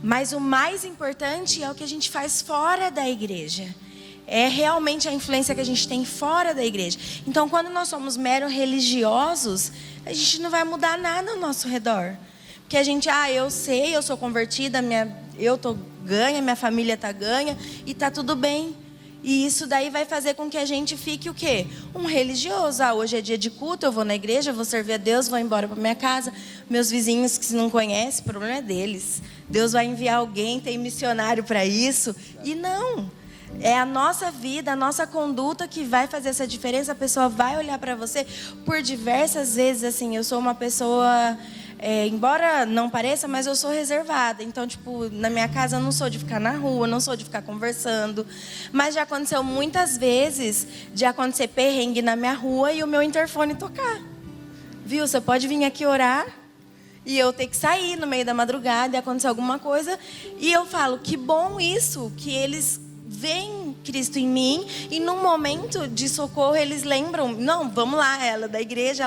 Mas o mais importante é o que a gente faz fora da igreja. É realmente a influência que a gente tem fora da igreja. Então, quando nós somos meros religiosos, a gente não vai mudar nada ao nosso redor. Que a gente, eu sei, eu sou convertida, eu tô ganha, minha família tá ganha, e tá tudo bem. E isso daí vai fazer com que a gente fique o quê? Um religioso. Hoje é dia de culto, eu vou na igreja, eu vou servir a Deus, vou embora para minha casa. Meus vizinhos que não conhecem, o problema é deles. Deus vai enviar alguém, tem missionário para isso. E não. É a nossa vida, a nossa conduta que vai fazer essa diferença. A pessoa vai olhar para você por diversas vezes. Assim, eu sou uma pessoa... embora não pareça, mas eu sou reservada. Então, na minha casa eu não sou de ficar na rua, não sou de ficar conversando. Mas já aconteceu muitas vezes de acontecer perrengue na minha rua e o meu interfone tocar. Viu? Você pode vir aqui orar e eu ter que sair no meio da madrugada e acontecer alguma coisa. E eu falo, que bom isso, que eles veem Cristo em mim, e num momento de socorro eles lembram, não, vamos lá, ela da igreja,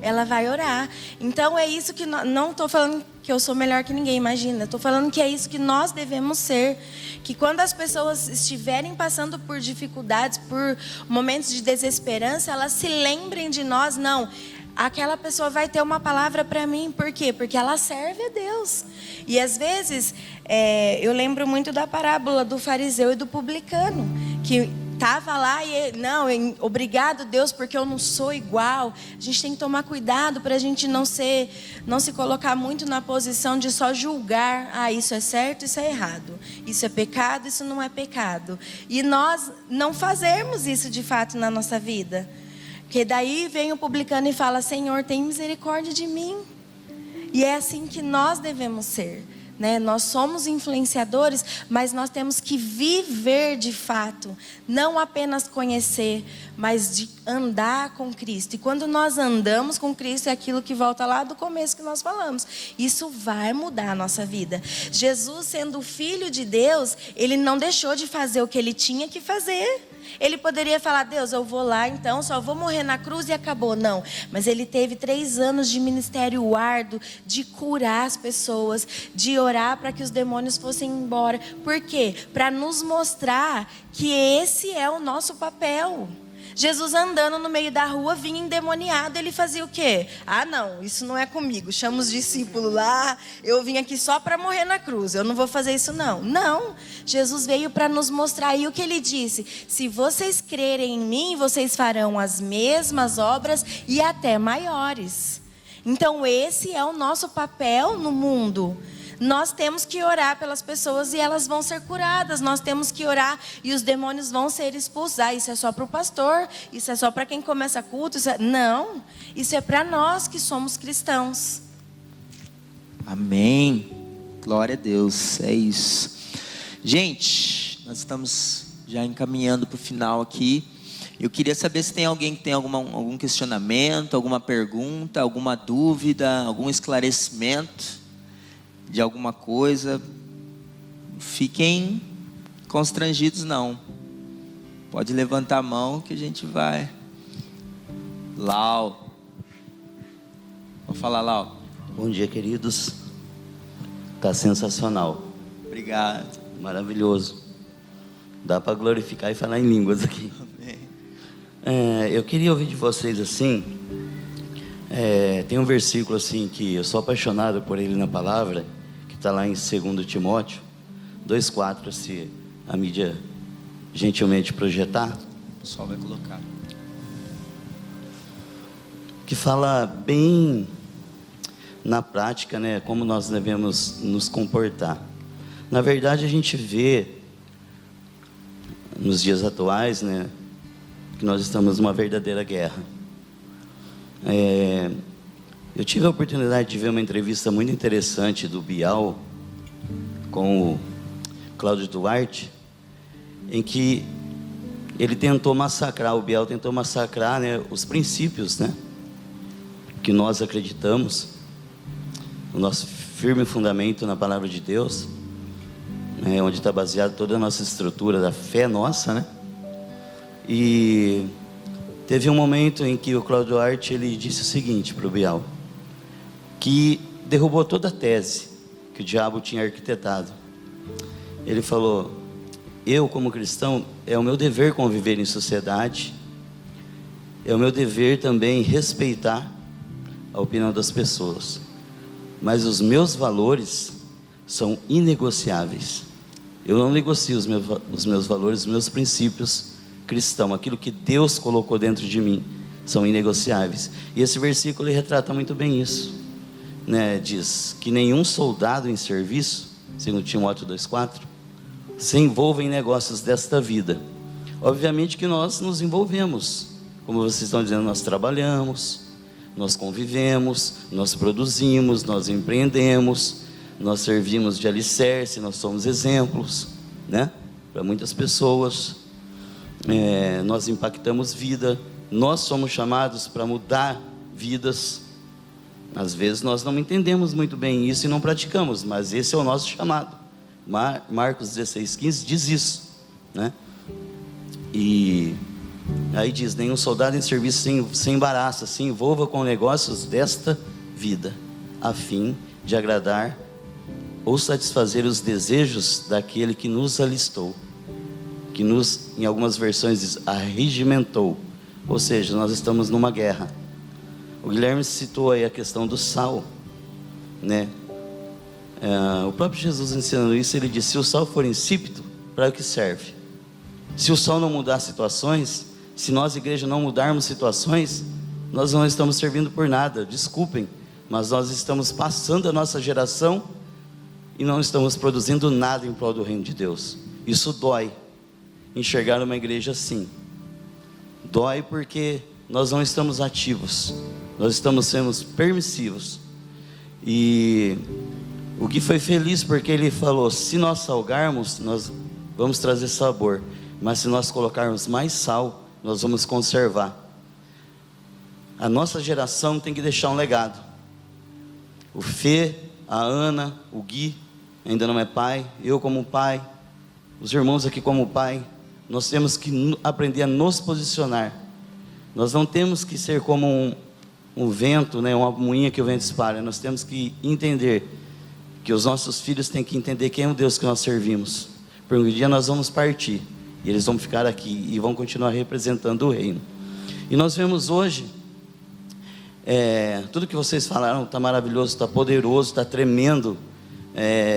ela vai orar. Então é isso que não estou falando que eu sou melhor que ninguém, imagina, estou falando que é isso que nós devemos ser, que quando as pessoas estiverem passando por dificuldades, por momentos de desesperança, elas se lembrem de nós. Não, aquela pessoa vai ter uma palavra para mim. Por quê? Porque ela serve a Deus. E às vezes, eu lembro muito da parábola do fariseu e do publicano, que estava lá e obrigado Deus, porque eu não sou igual. A gente tem que tomar cuidado para a gente não se colocar muito na posição de só julgar. Isso é certo, isso é errado. Isso é pecado, isso não é pecado. E nós não fazermos isso de fato na nossa vida. Porque daí vem o publicano e fala: Senhor, tem misericórdia de mim. E é assim que nós devemos ser, né? Nós somos influenciadores, mas nós temos que viver de fato. Não apenas conhecer, mas de andar com Cristo. E quando nós andamos com Cristo, é aquilo que volta lá do começo que nós falamos. Isso vai mudar a nossa vida. Jesus, sendo o Filho de Deus, ele não deixou de fazer o que ele tinha que fazer. Ele poderia falar: Deus, eu vou lá então, só vou morrer na cruz e acabou. Não, mas ele teve 3 anos de ministério árduo, de curar as pessoas, de orar para que os demônios fossem embora. Por quê? Para nos mostrar que esse é o nosso papel. Jesus andando no meio da rua, vinha endemoniado, ele fazia o quê? Ah, não, isso não é comigo, chama os discípulos lá, eu vim aqui só para morrer na cruz, eu não vou fazer isso não. Não, Jesus veio para nos mostrar, e o que ele disse? Se vocês crerem em mim, vocês farão as mesmas obras e até maiores. Então esse é o nosso papel no mundo. Nós temos que orar pelas pessoas e elas vão ser curadas. Nós temos que orar e os demônios vão ser expulsos. Ah, isso é só para o pastor, isso é só para quem começa culto. Não, isso é para nós que somos cristãos. Amém. Glória a Deus, é isso. Gente, nós estamos já encaminhando para o final aqui. Eu queria saber se tem alguém que tem algum questionamento, alguma pergunta, alguma dúvida, algum esclarecimento de alguma coisa. Fiquem constrangidos não. Pode levantar a mão que a gente vai. Lau. Vou falar, Lau. Bom dia, queridos. Tá sensacional. Obrigado. Maravilhoso. Dá para glorificar e falar em línguas aqui. Amém. Eu queria ouvir de vocês assim. Tem um versículo assim que eu sou apaixonado por ele na palavra, que está lá em 2 Timóteo 2,4, se a mídia gentilmente projetar. O pessoal vai colocar. Que fala bem na prática, né, como nós devemos nos comportar. Na verdade, a gente vê nos dias atuais, né, que nós estamos numa verdadeira guerra. Eu tive a oportunidade de ver uma entrevista muito interessante do Bial com o Cláudio Duarte, em que ele tentou massacrar, o Bial tentou massacrar, né, os princípios, né, que nós acreditamos, o nosso firme fundamento na palavra de Deus, onde está baseada toda a nossa estrutura da fé nossa, né? E teve um momento em que o Cláudio Duarte, ele disse o seguinte para o Bial, que derrubou toda a tese que o diabo tinha arquitetado. Ele falou: eu, como cristão, é o meu dever conviver em sociedade, é o meu dever também respeitar a opinião das pessoas, mas os meus valores são inegociáveis. Eu não negocio os meus valores, os meus princípios cristãos, aquilo que Deus colocou dentro de mim, são inegociáveis. E esse versículo ele retrata muito bem isso, né? Diz que nenhum soldado em serviço, segundo Timóteo 2,4, se envolve em negócios desta vida. Obviamente que nós nos envolvemos, como vocês estão dizendo, nós trabalhamos, nós convivemos, nós produzimos, nós empreendemos, nós servimos de alicerce, nós somos exemplos, né, para muitas pessoas, nós impactamos vida, nós somos chamados para mudar vidas. Às vezes nós não entendemos muito bem isso e não praticamos, mas esse é o nosso chamado. Marcos 16,15 diz isso, né? E aí diz: nenhum soldado em serviço se embaraça, se envolva com negócios desta vida, a fim de agradar ou satisfazer os desejos daquele que nos alistou, que nos, em algumas versões diz, arregimentou. Ou seja, nós estamos numa guerra. O Guilherme citou aí a questão do sal, né? O próprio Jesus ensinando isso, ele disse: se o sal for insípido, para que serve? Se o sal não mudar situações, se nós, igreja, não mudarmos situações, nós não estamos servindo por nada. Desculpem, mas nós estamos passando a nossa geração e não estamos produzindo nada em prol do reino de Deus. Isso dói, enxergar uma igreja assim. Dói porque nós não estamos ativos, nós estamos sendo permissivos. E o que foi feliz, porque ele falou: se nós salgarmos, nós vamos trazer sabor, mas se nós colocarmos mais sal, nós vamos conservar. A nossa geração tem que deixar um legado. O Fê, a Ana, o Gui, ainda não é pai, eu como pai, os irmãos aqui como pai, nós temos que aprender a nos posicionar. Nós não temos que ser como um vento, né, uma moinha que o vento espalha. Nós temos que entender que os nossos filhos têm que entender quem é o Deus que nós servimos, porque um dia nós vamos partir, E eles vão ficar aqui e vão continuar representando o reino. E nós vemos hoje, tudo que vocês falaram está maravilhoso, está poderoso, está tremendo.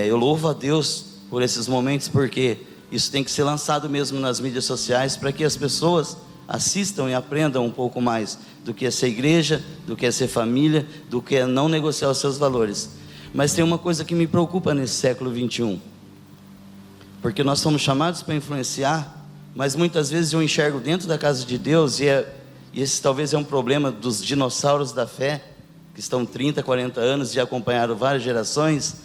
Eu louvo a Deus por esses momentos, porque isso tem que ser lançado mesmo nas mídias sociais, para que as pessoas assistam e aprendam um pouco mais do que é ser igreja, do que é ser família, do que é não negociar os seus valores. Mas tem uma coisa que me preocupa nesse século 21, porque nós somos chamados para influenciar, mas muitas vezes eu enxergo dentro da casa de Deus, e esse talvez é um problema dos dinossauros da fé, que estão 30, 40 anos e acompanharam várias gerações,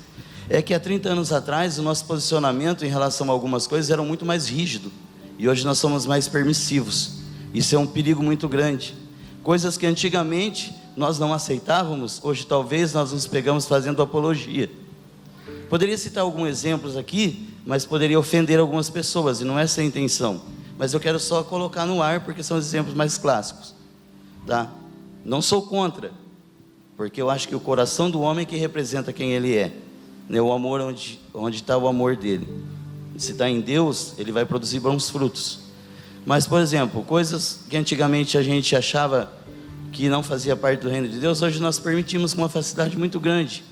é que há 30 anos atrás o nosso posicionamento em relação a algumas coisas era muito mais rígido, e hoje nós somos mais permissivos. Isso é um perigo muito grande. Coisas que antigamente nós não aceitávamos, hoje talvez nós nos pegamos fazendo apologia. Poderia citar alguns exemplos aqui, mas poderia ofender algumas pessoas, e não é essa a intenção. Mas eu quero só colocar no ar, porque são os exemplos mais clássicos, tá? Não sou contra, porque eu acho que o coração do homem é que representa quem ele é, né? O amor, onde está o amor dele. Se está em Deus, ele vai produzir bons frutos. Mas, por exemplo, coisas que antigamente a gente achava que não fazia parte do reino de Deus, hoje nós permitimos com uma facilidade muito grande,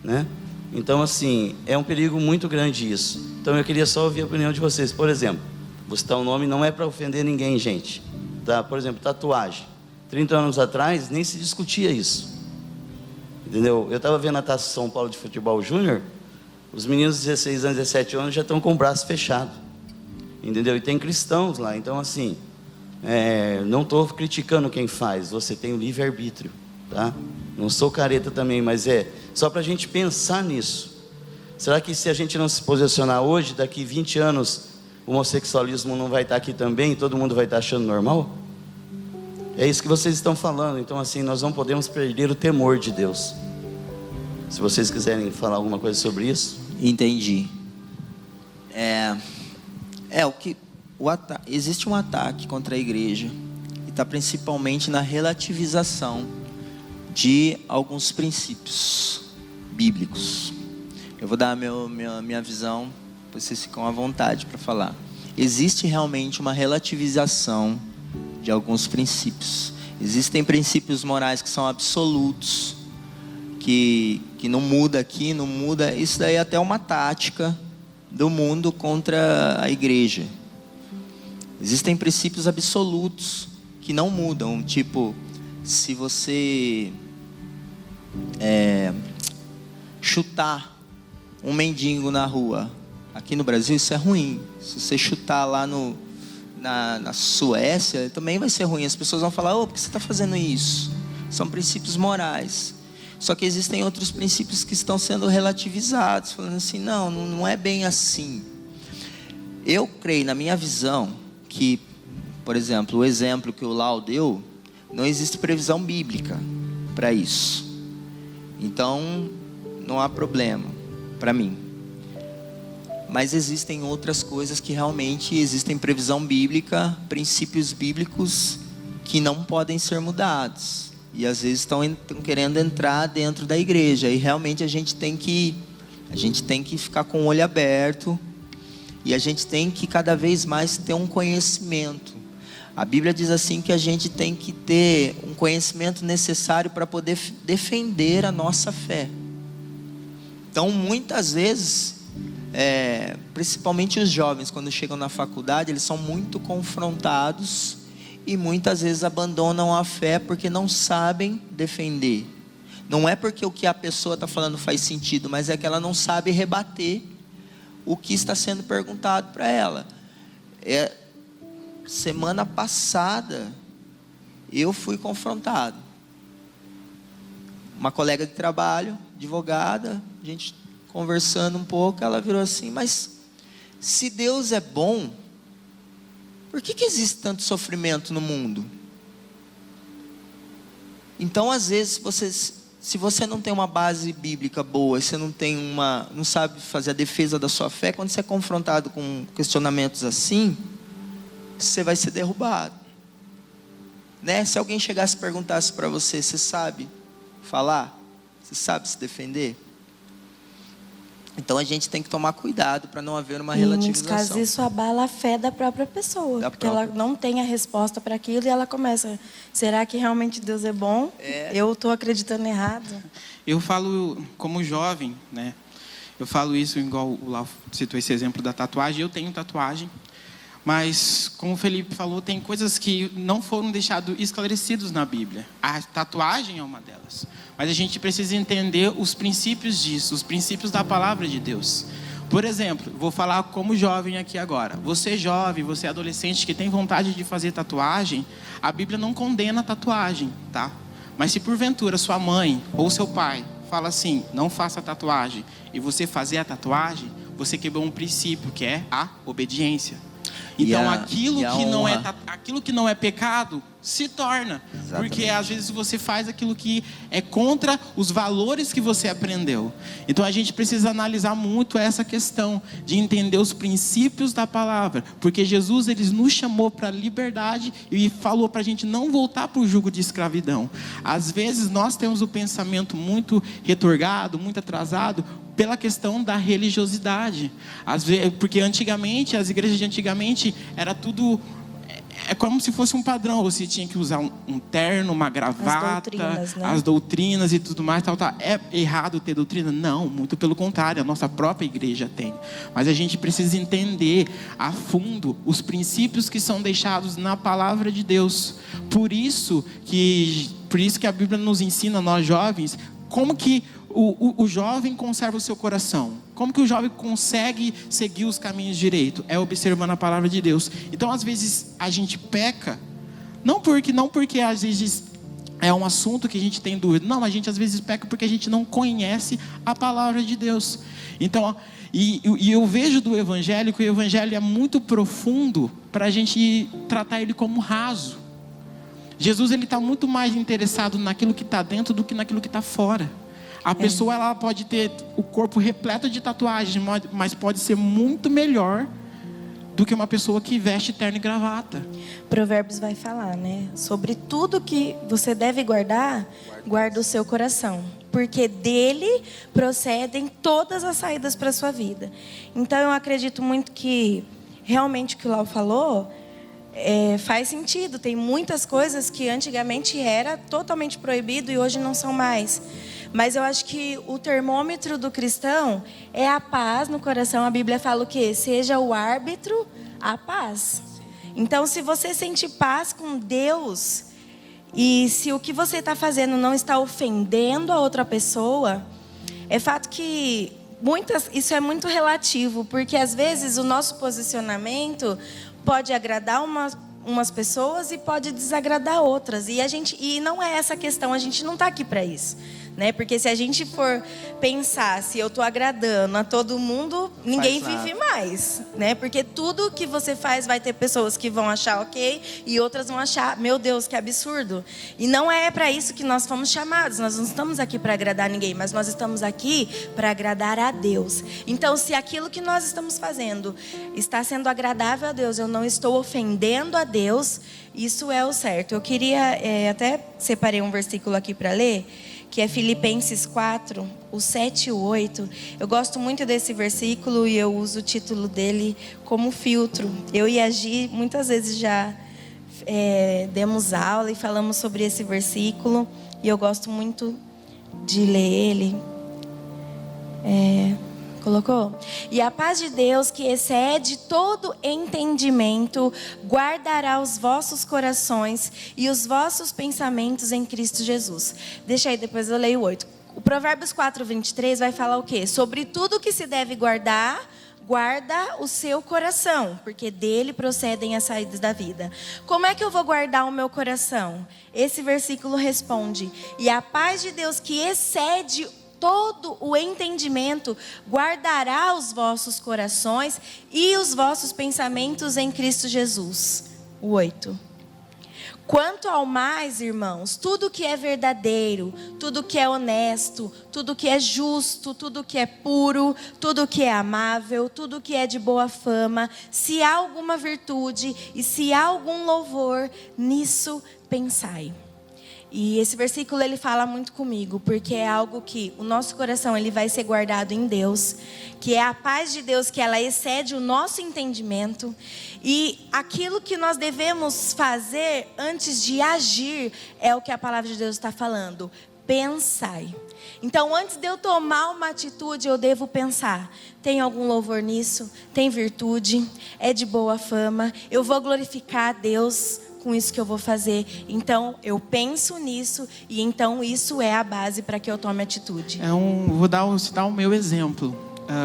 né? Então, assim, é um perigo muito grande isso. Então eu queria só ouvir a opinião de vocês. Por exemplo, vou citar um nome, não é para ofender ninguém, gente, tá? Por exemplo, tatuagem. 30 anos atrás nem se discutia isso, entendeu? Eu estava vendo a Taça São Paulo de Futebol Júnior, os meninos de 16 anos, 17 anos já estão com o braço fechado, entendeu? E tem cristãos lá. Então, assim, não estou criticando quem faz, você tem o livre-arbítrio, tá? Não sou careta também, mas só para a gente pensar nisso. Será que se a gente não se posicionar hoje, daqui 20 anos, o homossexualismo não vai estar aqui também e todo mundo vai estar achando normal? É isso que vocês estão falando. Então, assim, nós não podemos perder o temor de Deus. Se vocês quiserem falar alguma coisa sobre isso. Entendi. Existe um ataque contra a igreja, e está principalmente na relativização de alguns princípios bíblicos. Eu vou dar a minha visão, vocês ficam à vontade para falar. Existe realmente uma relativização de alguns princípios. Existem princípios morais que são absolutos, que não muda aqui, não muda. Isso daí é até uma tática do mundo contra a igreja. Existem princípios absolutos que não mudam, tipo, se você chutar um mendigo na rua, aqui no Brasil isso é ruim. Se você chutar lá na Suécia, também vai ser ruim. As pessoas vão falar: por que você está fazendo isso? São princípios morais. Só que existem outros princípios que estão sendo relativizados, falando assim: não é bem assim. Eu creio, na minha visão, que, por exemplo, o exemplo que o Lau deu, não existe previsão bíblica para isso. Então, não há problema para mim. Mas existem outras coisas que realmente existem previsão bíblica, princípios bíblicos que não podem ser mudados. E às vezes estão querendo entrar dentro da igreja. E realmente a gente tem que ficar com o olho aberto. E a gente tem que cada vez mais ter um conhecimento. A Bíblia diz assim que a gente tem que ter um conhecimento necessário para poder defender a nossa fé. Então, muitas vezes, principalmente os jovens, quando chegam na faculdade, eles são muito confrontados e muitas vezes abandonam a fé porque não sabem defender. Não é porque o que a pessoa está falando faz sentido, mas é que ela não sabe rebater o que está sendo perguntado para ela. Semana passada, eu fui confrontado. Uma colega de trabalho, advogada, a gente conversando um pouco, ela virou assim: mas se Deus é bom, por que existe tanto sofrimento no mundo? Então, às vezes, se você não tem uma base bíblica boa, você não sabe fazer a defesa da sua fé, quando você é confrontado com questionamentos assim, você vai ser derrubado, né? Se alguém chegasse e perguntasse para você: você sabe falar? Você sabe se defender? Então a gente tem que tomar cuidado para não haver uma E em muitos relativização. casos isso abala a fé da própria pessoa. Da Porque ela própria. não tem a resposta para aquilo e ela começa, será que realmente Deus é bom? Eu estou acreditando errado. Eu falo como jovem, né? Eu falo isso igual o Lau citou esse exemplo da tatuagem. Eu tenho tatuagem, mas como o Felipe falou, tem coisas que não foram deixados esclarecidos na Bíblia. A tatuagem é uma delas. Mas a gente precisa entender os princípios disso, os princípios da palavra de Deus. Por exemplo, vou falar como jovem aqui agora. Você jovem, você adolescente que tem vontade de fazer tatuagem, a Bíblia não condena a tatuagem, tá? Mas se porventura sua mãe ou seu pai fala assim, não faça tatuagem, e você fazer a tatuagem, você quebrou um princípio, que é a obediência. Então, aquilo que não é pecado se torna. Exatamente. Porque às vezes você faz aquilo que é contra os valores que você aprendeu. Então a gente precisa analisar muito essa questão de entender os princípios da palavra. Porque Jesus, ele nos chamou para a liberdade e falou para a gente não voltar para o jugo de escravidão. Às vezes nós temos o pensamento muito retorgado, muito atrasado, pela questão da religiosidade. Às vezes, porque antigamente, as igrejas de antigamente, era tudo... É como se fosse um padrão. Você tinha que usar um terno, uma gravata, as doutrinas e tudo mais. Tal. É errado ter doutrina? Não, muito pelo contrário. A nossa própria igreja tem. Mas a gente precisa entender a fundo os princípios que são deixados na palavra de Deus. Por isso que a Bíblia nos ensina, nós jovens, como que o jovem conserva o seu coração. Como que o jovem consegue seguir os caminhos direitos? É observando a palavra de Deus. Então, às vezes, a gente peca, não porque às vezes é um assunto que a gente tem dúvida. Não, a gente às vezes peca porque a gente não conhece a palavra de Deus. Então, e eu vejo do Evangelho que o Evangelho é muito profundo para a gente tratar ele como raso. Jesus, ele está muito mais interessado naquilo que está dentro do que naquilo que está fora. A pessoa, ela pode ter o corpo repleto de tatuagens, mas pode ser muito melhor do que uma pessoa que veste terno e gravata. Provérbios vai falar, né? Sobre tudo que você deve guardar, guarda o seu coração. Porque dele procedem todas as saídas para a sua vida. Então, eu acredito muito que, realmente, o que o Lau falou... faz sentido. Tem muitas coisas que antigamente era totalmente proibido e hoje não são mais. Mas eu acho que o termômetro do cristão é a paz no coração. A Bíblia fala o quê? Seja o árbitro a paz. Então, se você sente paz com Deus e se o que você está fazendo não está ofendendo a outra pessoa, é fato que isso é muito relativo, porque às vezes o nosso posicionamento pode agradar umas pessoas e pode desagradar outras. E não é essa a questão, a gente não está aqui para isso. Né? Porque se a gente for pensar se eu estou agradando a todo mundo, ninguém vive mais. Né? Porque tudo que você faz vai ter pessoas que vão achar ok e outras vão achar, meu Deus, que absurdo. E não é para isso que nós fomos chamados. Nós não estamos aqui para agradar ninguém, mas nós estamos aqui para agradar a Deus. Então, se aquilo que nós estamos fazendo está sendo agradável a Deus, eu não estou ofendendo a Deus, isso é o certo. Eu queria, até separei um versículo aqui para ler, que é Filipenses 4, o 7 e o 8. Eu gosto muito desse versículo e eu uso o título dele como filtro. Eu e a Gi, muitas vezes já demos aula e falamos sobre esse versículo. E eu gosto muito de ler ele. Colocou? E a paz de Deus, que excede todo entendimento, guardará os vossos corações e os vossos pensamentos em Cristo Jesus. Deixa aí, depois eu leio o 8. O Provérbios 4, 23 vai falar o quê? Sobre tudo que se deve guardar, guarda o seu coração, porque dele procedem as saídas da vida. Como é que eu vou guardar o meu coração? Esse versículo responde: e a paz de Deus, que excede todo o entendimento, guardará os vossos corações e os vossos pensamentos em Cristo Jesus. O 8. Quanto ao mais, irmãos, tudo que é verdadeiro, tudo que é honesto, tudo que é justo, tudo que é puro, tudo que é amável, tudo que é de boa fama, se há alguma virtude e se há algum louvor, nisso pensai. E esse versículo ele fala muito comigo, porque é algo que o nosso coração ele vai ser guardado em Deus, que é a paz de Deus, que ela excede o nosso entendimento. E aquilo que nós devemos fazer antes de agir é o que a palavra de Deus está falando. Pensai. Então, antes de eu tomar uma atitude, eu devo pensar: tem algum louvor nisso? Tem virtude? É de boa fama? Eu vou glorificar a Deus com isso que eu vou fazer? Então, eu penso nisso e então isso é a base para que eu tome atitude. Vou citar o meu exemplo.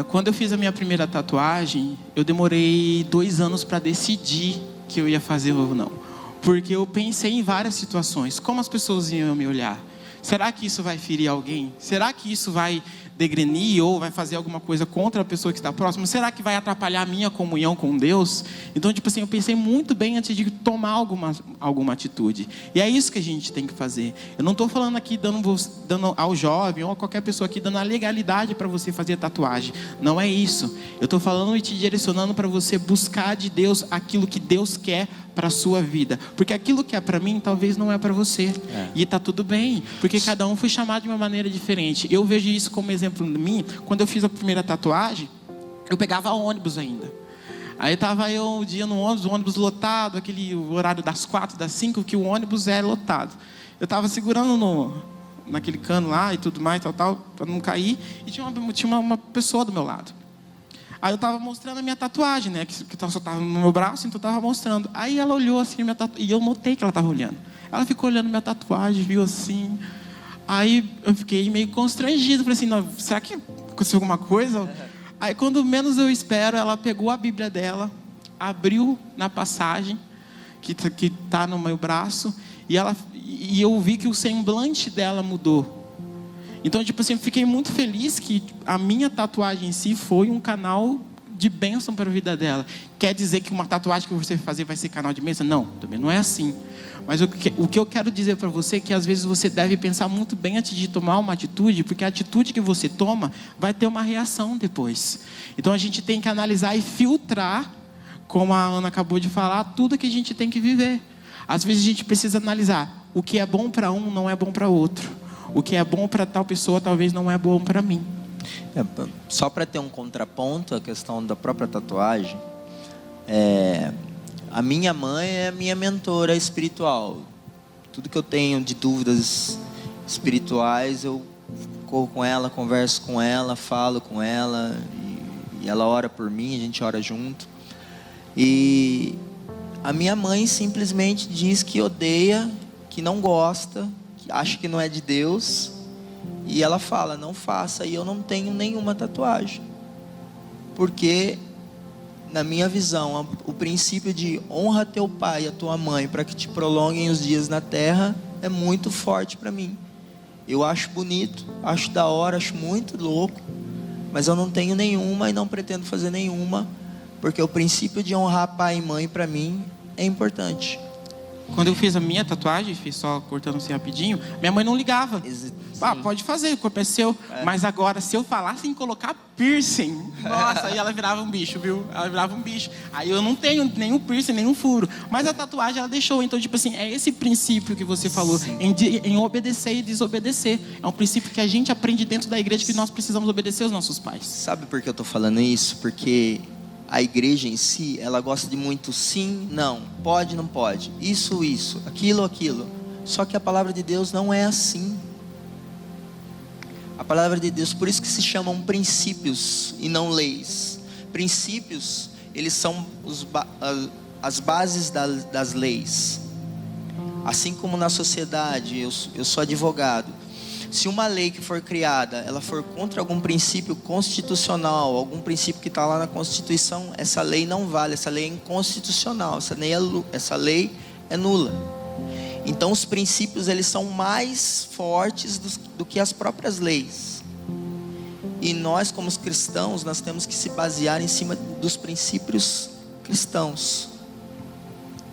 Quando eu fiz a minha primeira tatuagem, eu demorei 2 anos para decidir que eu ia fazer ou não. Porque eu pensei em várias situações. Como as pessoas iam me olhar? Será que isso vai ferir alguém? Será que isso vai degrenir ou vai fazer alguma coisa contra a pessoa que está próxima? Será que vai atrapalhar a minha comunhão com Deus? Então, tipo assim, eu pensei muito bem antes de tomar alguma atitude. E é isso que a gente tem que fazer. Eu não estou falando aqui dando ao jovem ou a qualquer pessoa aqui dando a legalidade para você fazer tatuagem. Não é isso. Eu estou falando e te direcionando para você buscar de Deus aquilo que Deus quer para a sua vida. Porque aquilo que é para mim, talvez não é para você. E está tudo bem. Porque cada um foi chamado de uma maneira diferente. Eu vejo isso como exemplo de mim. Quando eu fiz a primeira tatuagem, eu pegava ônibus ainda. Aí estava eu um dia no ônibus, o ônibus lotado, aquele horário das 4, das 5, que o ônibus é lotado. Eu estava segurando naquele cano lá e tudo mais, tal, para não cair. E tinha uma pessoa do meu lado. Aí eu estava mostrando a minha tatuagem, né? Que só estava no meu braço, então eu estava mostrando. Aí ela olhou assim, e eu notei que ela estava olhando. Ela ficou olhando minha tatuagem, viu assim. Aí eu fiquei meio constrangido. Falei assim, não, será que aconteceu alguma coisa? Aí quando menos eu espero, ela pegou a Bíblia dela, abriu na passagem que está no meu braço, e eu vi que o semblante dela mudou. Então, tipo assim, eu fiquei muito feliz que a minha tatuagem em si foi um canal de bênção para a vida dela. Quer dizer que uma tatuagem que você fazer vai ser canal de bênção? Não, também não é assim. Mas o que eu quero dizer para você é que às vezes você deve pensar muito bem antes de tomar uma atitude, porque a atitude que você toma vai ter uma reação depois. Então a gente tem que analisar e filtrar, como a Ana acabou de falar, tudo que a gente tem que viver. Às vezes a gente precisa analisar: o que é bom para um não é bom para outro. O que é bom para tal pessoa talvez não é bom para mim. Só para ter um contraponto à questão da própria tatuagem, a minha mãe é a minha mentora espiritual. Tudo que eu tenho de dúvidas espirituais, eu corro com ela, converso com ela, falo com ela, e ela ora por mim, a gente ora junto. E a minha mãe simplesmente diz que odeia, que não gosta, que acha que não é de Deus. E ela fala, não faça. E eu não tenho nenhuma tatuagem. Porque, na minha visão, o princípio de honra teu pai e a tua mãe para que te prolonguem os dias na terra é muito forte para mim. Eu acho bonito, acho da hora, acho muito louco. Mas eu não tenho nenhuma e não pretendo fazer nenhuma. Porque o princípio de honrar pai e mãe para mim é importante. Quando eu fiz a minha tatuagem, fiz só cortando assim rapidinho, minha mãe não ligava. Pode fazer, o corpo é seu. Mas agora, se eu falasse em colocar piercing, nossa, aí ela virava um bicho, viu? Ela virava um bicho. Aí eu não tenho nenhum piercing, nenhum furo. Mas a tatuagem ela deixou. Então, tipo assim, é esse princípio que você falou, em obedecer e desobedecer. É um princípio que a gente aprende dentro da igreja, que nós precisamos obedecer aos nossos pais. Sabe por que eu tô falando isso? Porque a igreja em si, ela gosta de muito sim, não, pode, não pode, isso, aquilo. Só que a palavra de Deus não é assim. A palavra de Deus, por isso que se chamam princípios e não leis. Princípios, eles são as bases das leis. Assim como na sociedade, eu sou advogado. Se uma lei que for criada, ela for contra algum princípio constitucional, algum princípio que está lá na Constituição, essa lei não vale, essa lei é inconstitucional, essa lei é nula. Então os princípios, eles são mais fortes do que as próprias leis. E nós, como os cristãos, nós temos que se basear em cima dos princípios cristãos.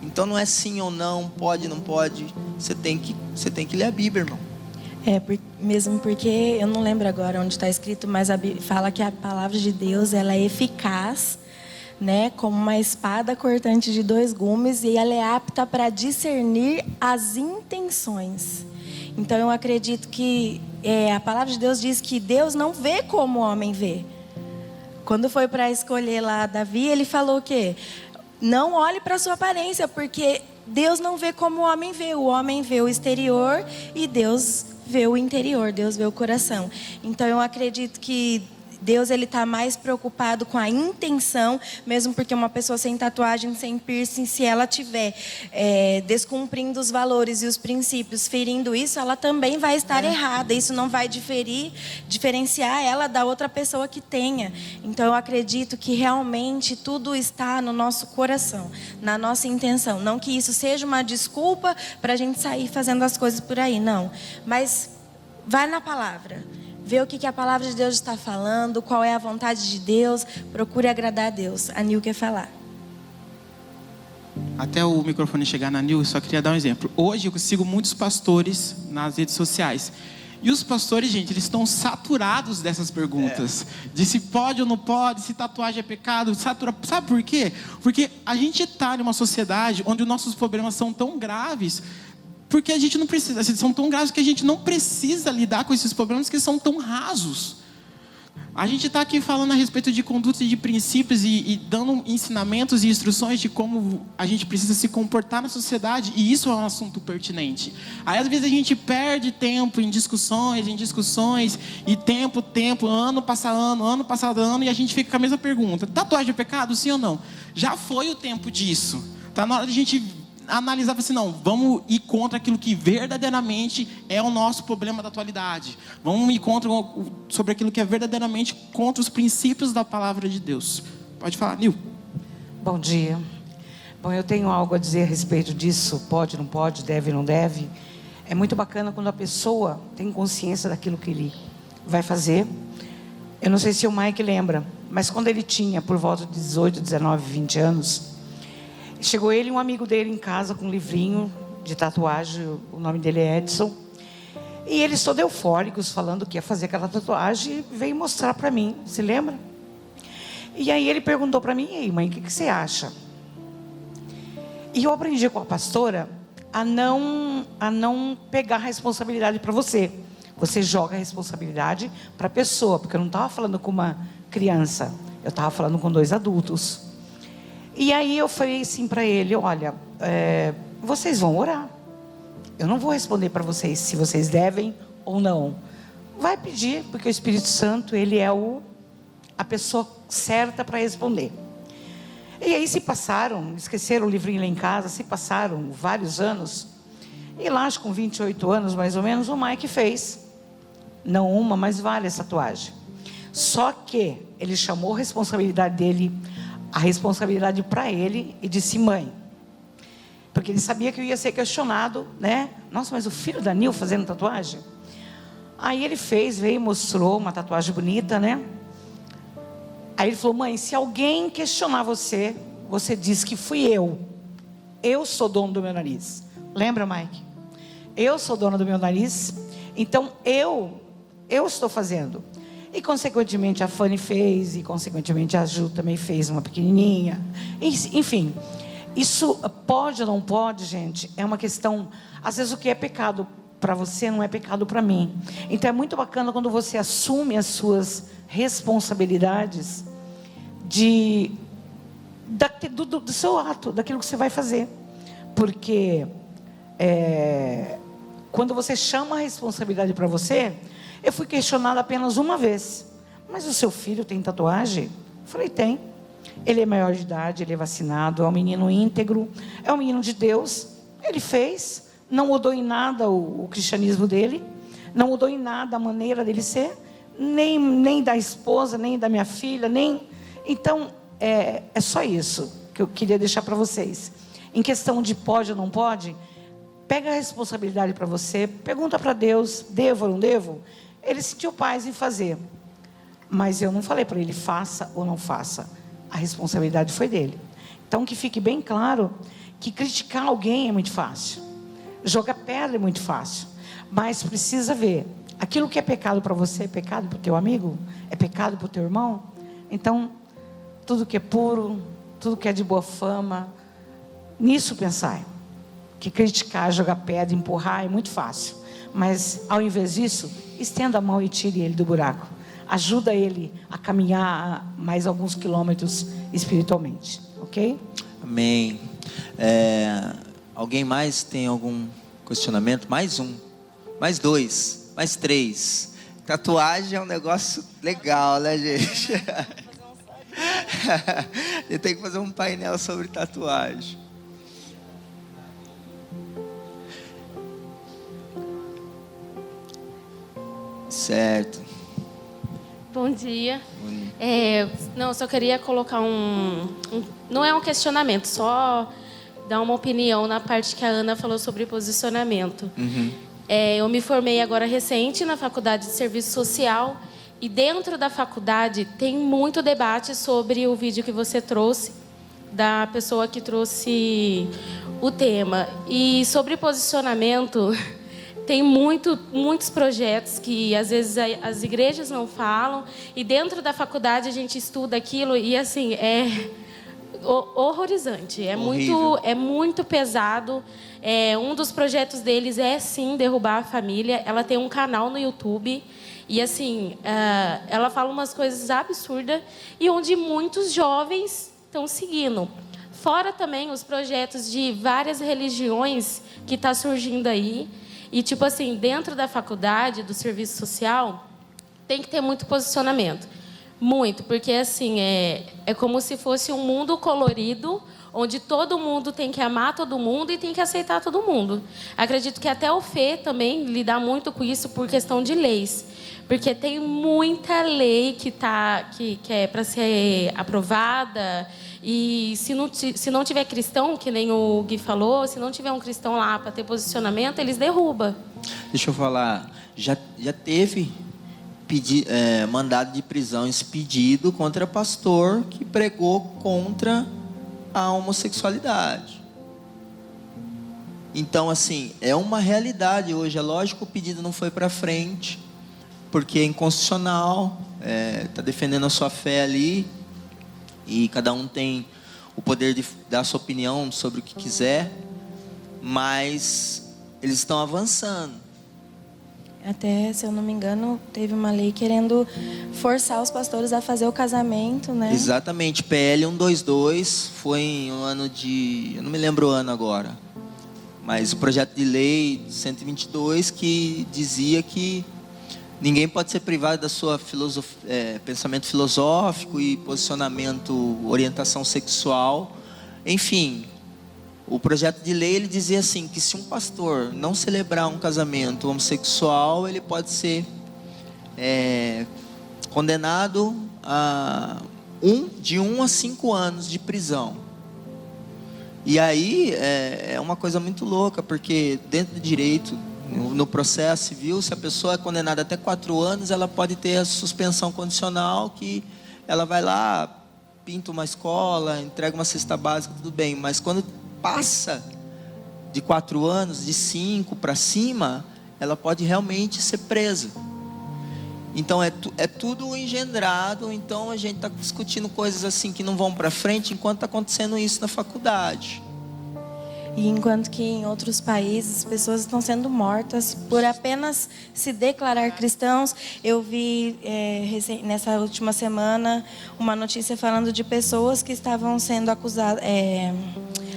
Então não é sim ou não, pode, não pode, você tem que ler a Bíblia, irmão. Mesmo porque, eu não lembro agora onde está escrito, mas a Bíblia fala que a palavra de Deus, ela é eficaz, né, como uma espada cortante de 2 gumes, e ela é apta para discernir as intenções. Então eu acredito que a palavra de Deus diz que Deus não vê como o homem vê. Quando foi para escolher lá Davi, ele falou o quê? Não olhe para a sua aparência, porque Deus não vê como o homem vê. O homem vê o exterior e Deus vê o interior, Deus vê o coração. Então eu acredito que Deus, ele está mais preocupado com a intenção, mesmo porque uma pessoa sem tatuagem, sem piercing, se ela estiver descumprindo os valores e os princípios, ferindo isso, ela também vai estar errada. Isso não vai diferenciar ela da outra pessoa que tenha. Então eu acredito que realmente tudo está no nosso coração, na nossa intenção. Não que isso seja uma desculpa para a gente sair fazendo as coisas por aí, não. Mas vai na palavra. Vê o que a palavra de Deus está falando, qual é a vontade de Deus, procure agradar a Deus. A Nil quer falar. Até o microfone chegar na Nil, eu só queria dar um exemplo. Hoje eu sigo muitos pastores nas redes sociais. E os pastores, gente, eles estão saturados dessas perguntas. De se pode ou não pode, se tatuagem é pecado. Sabe por quê? Porque a gente está em uma sociedade onde os nossos problemas são tão graves... Porque a gente não precisa, são tão graves que a gente não precisa lidar com esses problemas que são tão rasos. A gente está aqui falando a respeito de condutas e de princípios e dando ensinamentos e instruções de como a gente precisa se comportar na sociedade. E isso é um assunto pertinente. Aí às vezes a gente perde tempo em discussões, e tempo, ano passa ano, e a gente fica com a mesma pergunta. Tatuagem é pecado, sim ou não? Já foi o tempo disso. Está na hora de a gente analisar assim, não, vamos ir contra aquilo que verdadeiramente é o nosso problema da atualidade. Vamos ir sobre aquilo que é verdadeiramente contra os princípios da palavra de Deus. Pode falar, Nil. Bom dia. Bom, eu tenho algo a dizer a respeito disso. Pode, não pode, deve, não deve. É muito bacana quando a pessoa tem consciência daquilo que ele vai fazer. Eu não sei se o Mike lembra, mas quando ele tinha por volta de 18, 19, 20 anos... Chegou ele e um amigo dele em casa com um livrinho de tatuagem, o nome dele é Edson. E eles todos eufóricos, falando que ia fazer aquela tatuagem, e veio mostrar para mim, se lembra? E aí ele perguntou para mim, e aí mãe, o que você acha? E eu aprendi com a pastora a não pegar a responsabilidade para você. Você joga a responsabilidade para a pessoa, porque eu não estava falando com uma criança, eu estava falando com 2 adultos. E aí eu falei assim para ele, olha, vocês vão orar. Eu não vou responder para vocês se vocês devem ou não. Vai pedir, porque o Espírito Santo, ele é a pessoa certa para responder. E aí esqueceram o livrinho lá em casa, se passaram vários anos. E lá, acho que com 28 anos mais ou menos, o Mike fez. Não uma, mas várias tatuagens. Só que ele chamou a responsabilidade dele, a responsabilidade para ele, e disse, mãe, porque ele sabia que eu ia ser questionado, né? Nossa, mas o filho da Nil fazendo tatuagem? Aí ele veio e mostrou uma tatuagem bonita, né? Aí ele falou, mãe, se alguém questionar você, você diz que fui eu. Eu sou dono do meu nariz. Lembra, Mike? Eu sou dono do meu nariz, então eu estou fazendo. E consequentemente a Fanny fez, e consequentemente a Ju também fez uma pequenininha. Enfim, isso pode ou não pode, gente, é uma questão. Às vezes o que é pecado para você não é pecado para mim. Então é muito bacana quando você assume as suas responsabilidades do seu ato, daquilo que você vai fazer. Porque quando você chama a responsabilidade para você, eu fui questionada apenas uma vez. Mas o seu filho tem tatuagem? Eu falei, tem. Ele é maior de idade, ele é vacinado, é um menino íntegro, é um menino de Deus. Ele fez, não mudou em nada o cristianismo dele, não mudou em nada a maneira dele ser, nem da esposa, nem da minha filha, nem... Então, é só isso que eu queria deixar para vocês. Em questão de pode ou não pode, pega a responsabilidade para você, pergunta para Deus, devo ou não devo? Ele sentiu paz em fazer, mas eu não falei para ele, faça ou não faça. A responsabilidade foi dele. Então que fique bem claro que criticar alguém é muito fácil, jogar pedra é muito fácil, mas precisa ver, aquilo que é pecado para você é pecado para o teu amigo, é pecado para o teu irmão. Então tudo que é puro, tudo que é de boa fama, nisso pensai. Que criticar, jogar pedra, empurrar é muito fácil, Mas, ao invés disso, estenda a mão e tire ele do buraco. Ajuda ele a caminhar mais alguns quilômetros espiritualmente, ok? Amém. Alguém mais tem algum questionamento? Mais um, mais dois, mais três. Tatuagem é um negócio legal, né, gente? Eu tenho que fazer um painel sobre tatuagem. Certo. Bom dia. Não, só queria colocar não é um questionamento, só dar uma opinião na parte que a Ana falou sobre posicionamento. Eu me formei agora recente na Faculdade de Serviço Social e dentro da faculdade tem muito debate sobre o vídeo que você trouxe, da pessoa que trouxe o tema. E sobre posicionamento, tem muitos projetos que às vezes as igrejas não falam e dentro da faculdade a gente estuda aquilo e assim é horrorizante, é muito pesado. Um dos projetos deles é sim derrubar a família. Ela tem um canal no YouTube e assim ela fala umas coisas absurdas e onde muitos jovens estão seguindo. Fora também os projetos de várias religiões que está surgindo aí. E, tipo assim, dentro da faculdade, do serviço social, tem que ter muito posicionamento. Muito, porque, assim, é como se fosse um mundo colorido, onde todo mundo tem que amar todo mundo e tem que aceitar todo mundo. Acredito que até o Fê também lida muito com isso por questão de leis. Porque tem muita lei que é para ser aprovada. E se não tiver cristão, que nem o Gui falou, se não tiver um cristão lá para ter posicionamento, eles derrubam. Deixa eu falar, já teve mandado de prisão expedido contra pastor que pregou contra a homossexualidade. Então, assim, é uma realidade hoje. É lógico que o pedido não foi para frente, porque é inconstitucional, está defendendo a sua fé ali. E cada um tem o poder de dar a sua opinião sobre o que quiser, mas eles estão avançando. Até, se eu não me engano, teve uma lei querendo forçar os pastores a fazer o casamento, né? Exatamente, PL 122 foi em um ano de... eu não me lembro o ano agora. Mas o projeto de lei 122 que dizia que ninguém pode ser privado da sua pensamento filosófico e posicionamento, orientação sexual. Enfim, o projeto de lei ele dizia assim, que se um pastor não celebrar um casamento homossexual, ele pode ser condenado de 1 a 5 anos de prisão. E aí é uma coisa muito louca, porque dentro do direito, no processo civil, se a pessoa é condenada até 4 anos, ela pode ter a suspensão condicional, que ela vai lá, pinta uma escola, entrega uma cesta básica, tudo bem. Mas quando passa de 4 anos, de 5 para cima, ela pode realmente ser presa. Então é tudo engendrado. Então a gente está discutindo coisas assim que não vão para frente, enquanto está acontecendo isso na faculdade. E enquanto que em outros países as pessoas estão sendo mortas por apenas se declarar cristãos. Eu vi nessa última semana uma notícia falando de pessoas que estavam sendo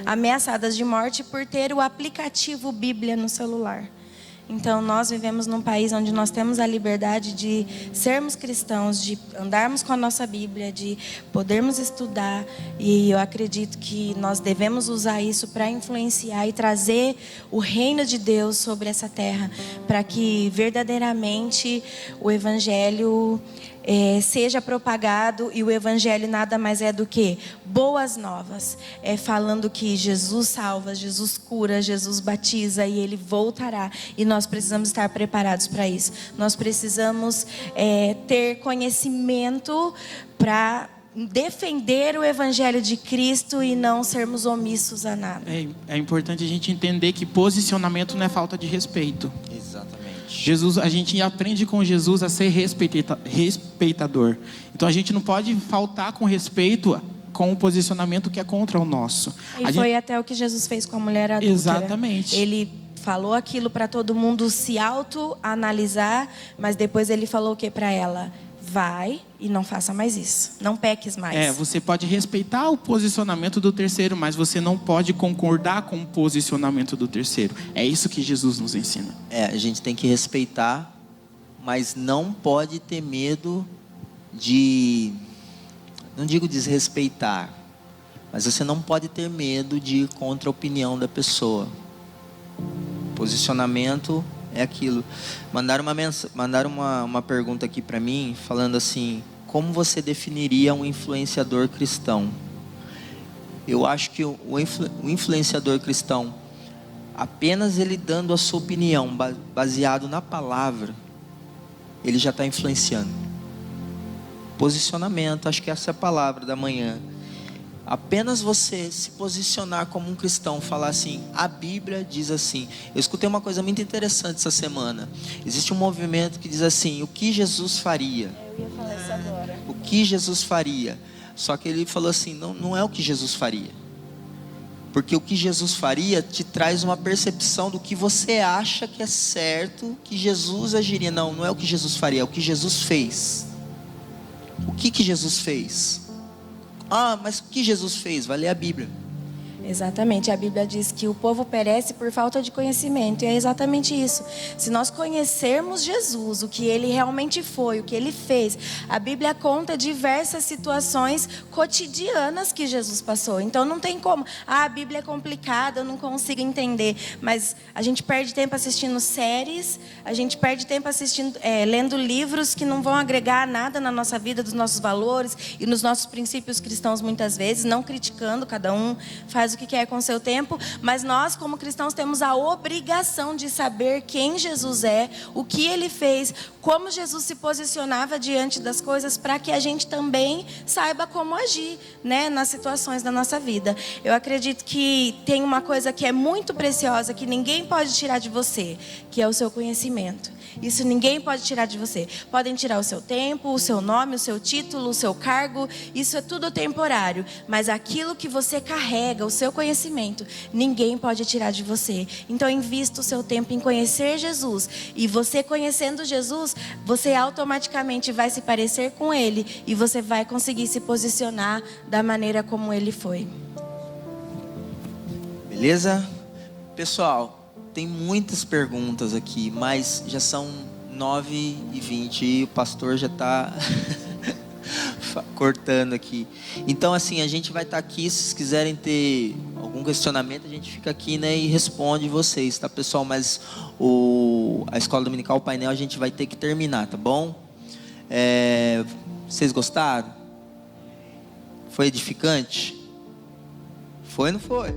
ameaçadas de morte por ter o aplicativo Bíblia no celular. Então, nós vivemos num país onde nós temos a liberdade de sermos cristãos, de andarmos com a nossa Bíblia, de podermos estudar. E eu acredito que nós devemos usar isso para influenciar e trazer o reino de Deus sobre essa terra, para que verdadeiramente o Evangelho seja propagado. E o Evangelho nada mais é do que boas novas, falando que Jesus salva, Jesus cura, Jesus batiza e Ele voltará. E nós precisamos estar preparados para isso. Nós precisamos ter conhecimento para defender o Evangelho de Cristo e não sermos omissos a nada. É importante a gente entender que posicionamento não é falta de respeito. Exatamente. A gente aprende com Jesus a ser respeitador. Então a gente não pode faltar com respeito com um posicionamento que é contra o nosso. E foi até o que Jesus fez com a mulher adúltera. Exatamente. Ele falou aquilo para todo mundo se autoanalisar, mas depois ele falou o que para ela? Vai e não faça mais isso. Não peques mais. Você pode respeitar o posicionamento do terceiro, mas você não pode concordar com o posicionamento do terceiro. É isso que Jesus nos ensina. A gente tem que respeitar, mas não pode ter medo de, não digo desrespeitar, mas você não pode ter medo de ir contra a opinião da pessoa. Posicionamento é aquilo. Mandaram uma pergunta aqui para mim, falando assim: como você definiria um influenciador cristão? Eu acho que o influenciador cristão, apenas ele dando a sua opinião baseado na palavra, ele já está influenciando. Posicionamento, acho que essa é a palavra da manhã. Apenas você se posicionar como um cristão, falar assim: a Bíblia diz assim. Eu escutei uma coisa muito interessante essa semana. Existe um movimento que diz assim: o que Jesus faria? Eu ia falar isso agora. O que Jesus faria? Só que ele falou assim: não é o que Jesus faria. Porque o que Jesus faria te traz uma percepção do que você acha que é certo, que Jesus agiria. Não é o que Jesus faria, é o que Jesus fez. O que Jesus fez? Mas o que Jesus fez? Vai ler a Bíblia. Exatamente, a Bíblia diz que o povo perece por falta de conhecimento, e é exatamente isso. Se nós conhecermos Jesus, o que ele realmente foi, o que ele fez, a Bíblia conta diversas situações cotidianas que Jesus passou. Então não tem como, a Bíblia é complicada, eu não consigo entender, mas a gente perde tempo assistindo séries, a gente perde tempo assistindo, lendo livros que não vão agregar nada na nossa vida, dos nossos valores e nos nossos princípios cristãos muitas vezes, não criticando, cada um faz o que quer com o seu tempo, mas nós como cristãos temos a obrigação de saber quem Jesus é, o que ele fez, como Jesus se posicionava diante das coisas, para que a gente também saiba como agir, né, nas situações da nossa vida. Eu acredito que tem uma coisa que é muito preciosa, que ninguém pode tirar de você, que é o seu conhecimento. Isso ninguém pode tirar de você. Podem tirar o seu tempo, o seu nome, o seu título, o seu cargo. Isso é tudo temporário. Mas aquilo que você carrega, o seu conhecimento, ninguém pode tirar de você. Então invista o seu tempo em conhecer Jesus. E você conhecendo Jesus, você automaticamente vai se parecer com Ele. E você vai conseguir se posicionar da maneira como Ele foi. Beleza? Pessoal, tem muitas perguntas aqui, mas já são 9h20 e o pastor já está cortando aqui. Então, assim, a gente vai estar aqui. Se vocês quiserem ter algum questionamento, a gente fica aqui, né, e responde vocês, tá, pessoal? Mas a escola dominical, o painel, a gente vai ter que terminar, tá bom? Vocês gostaram? Foi edificante? Foi ou não foi?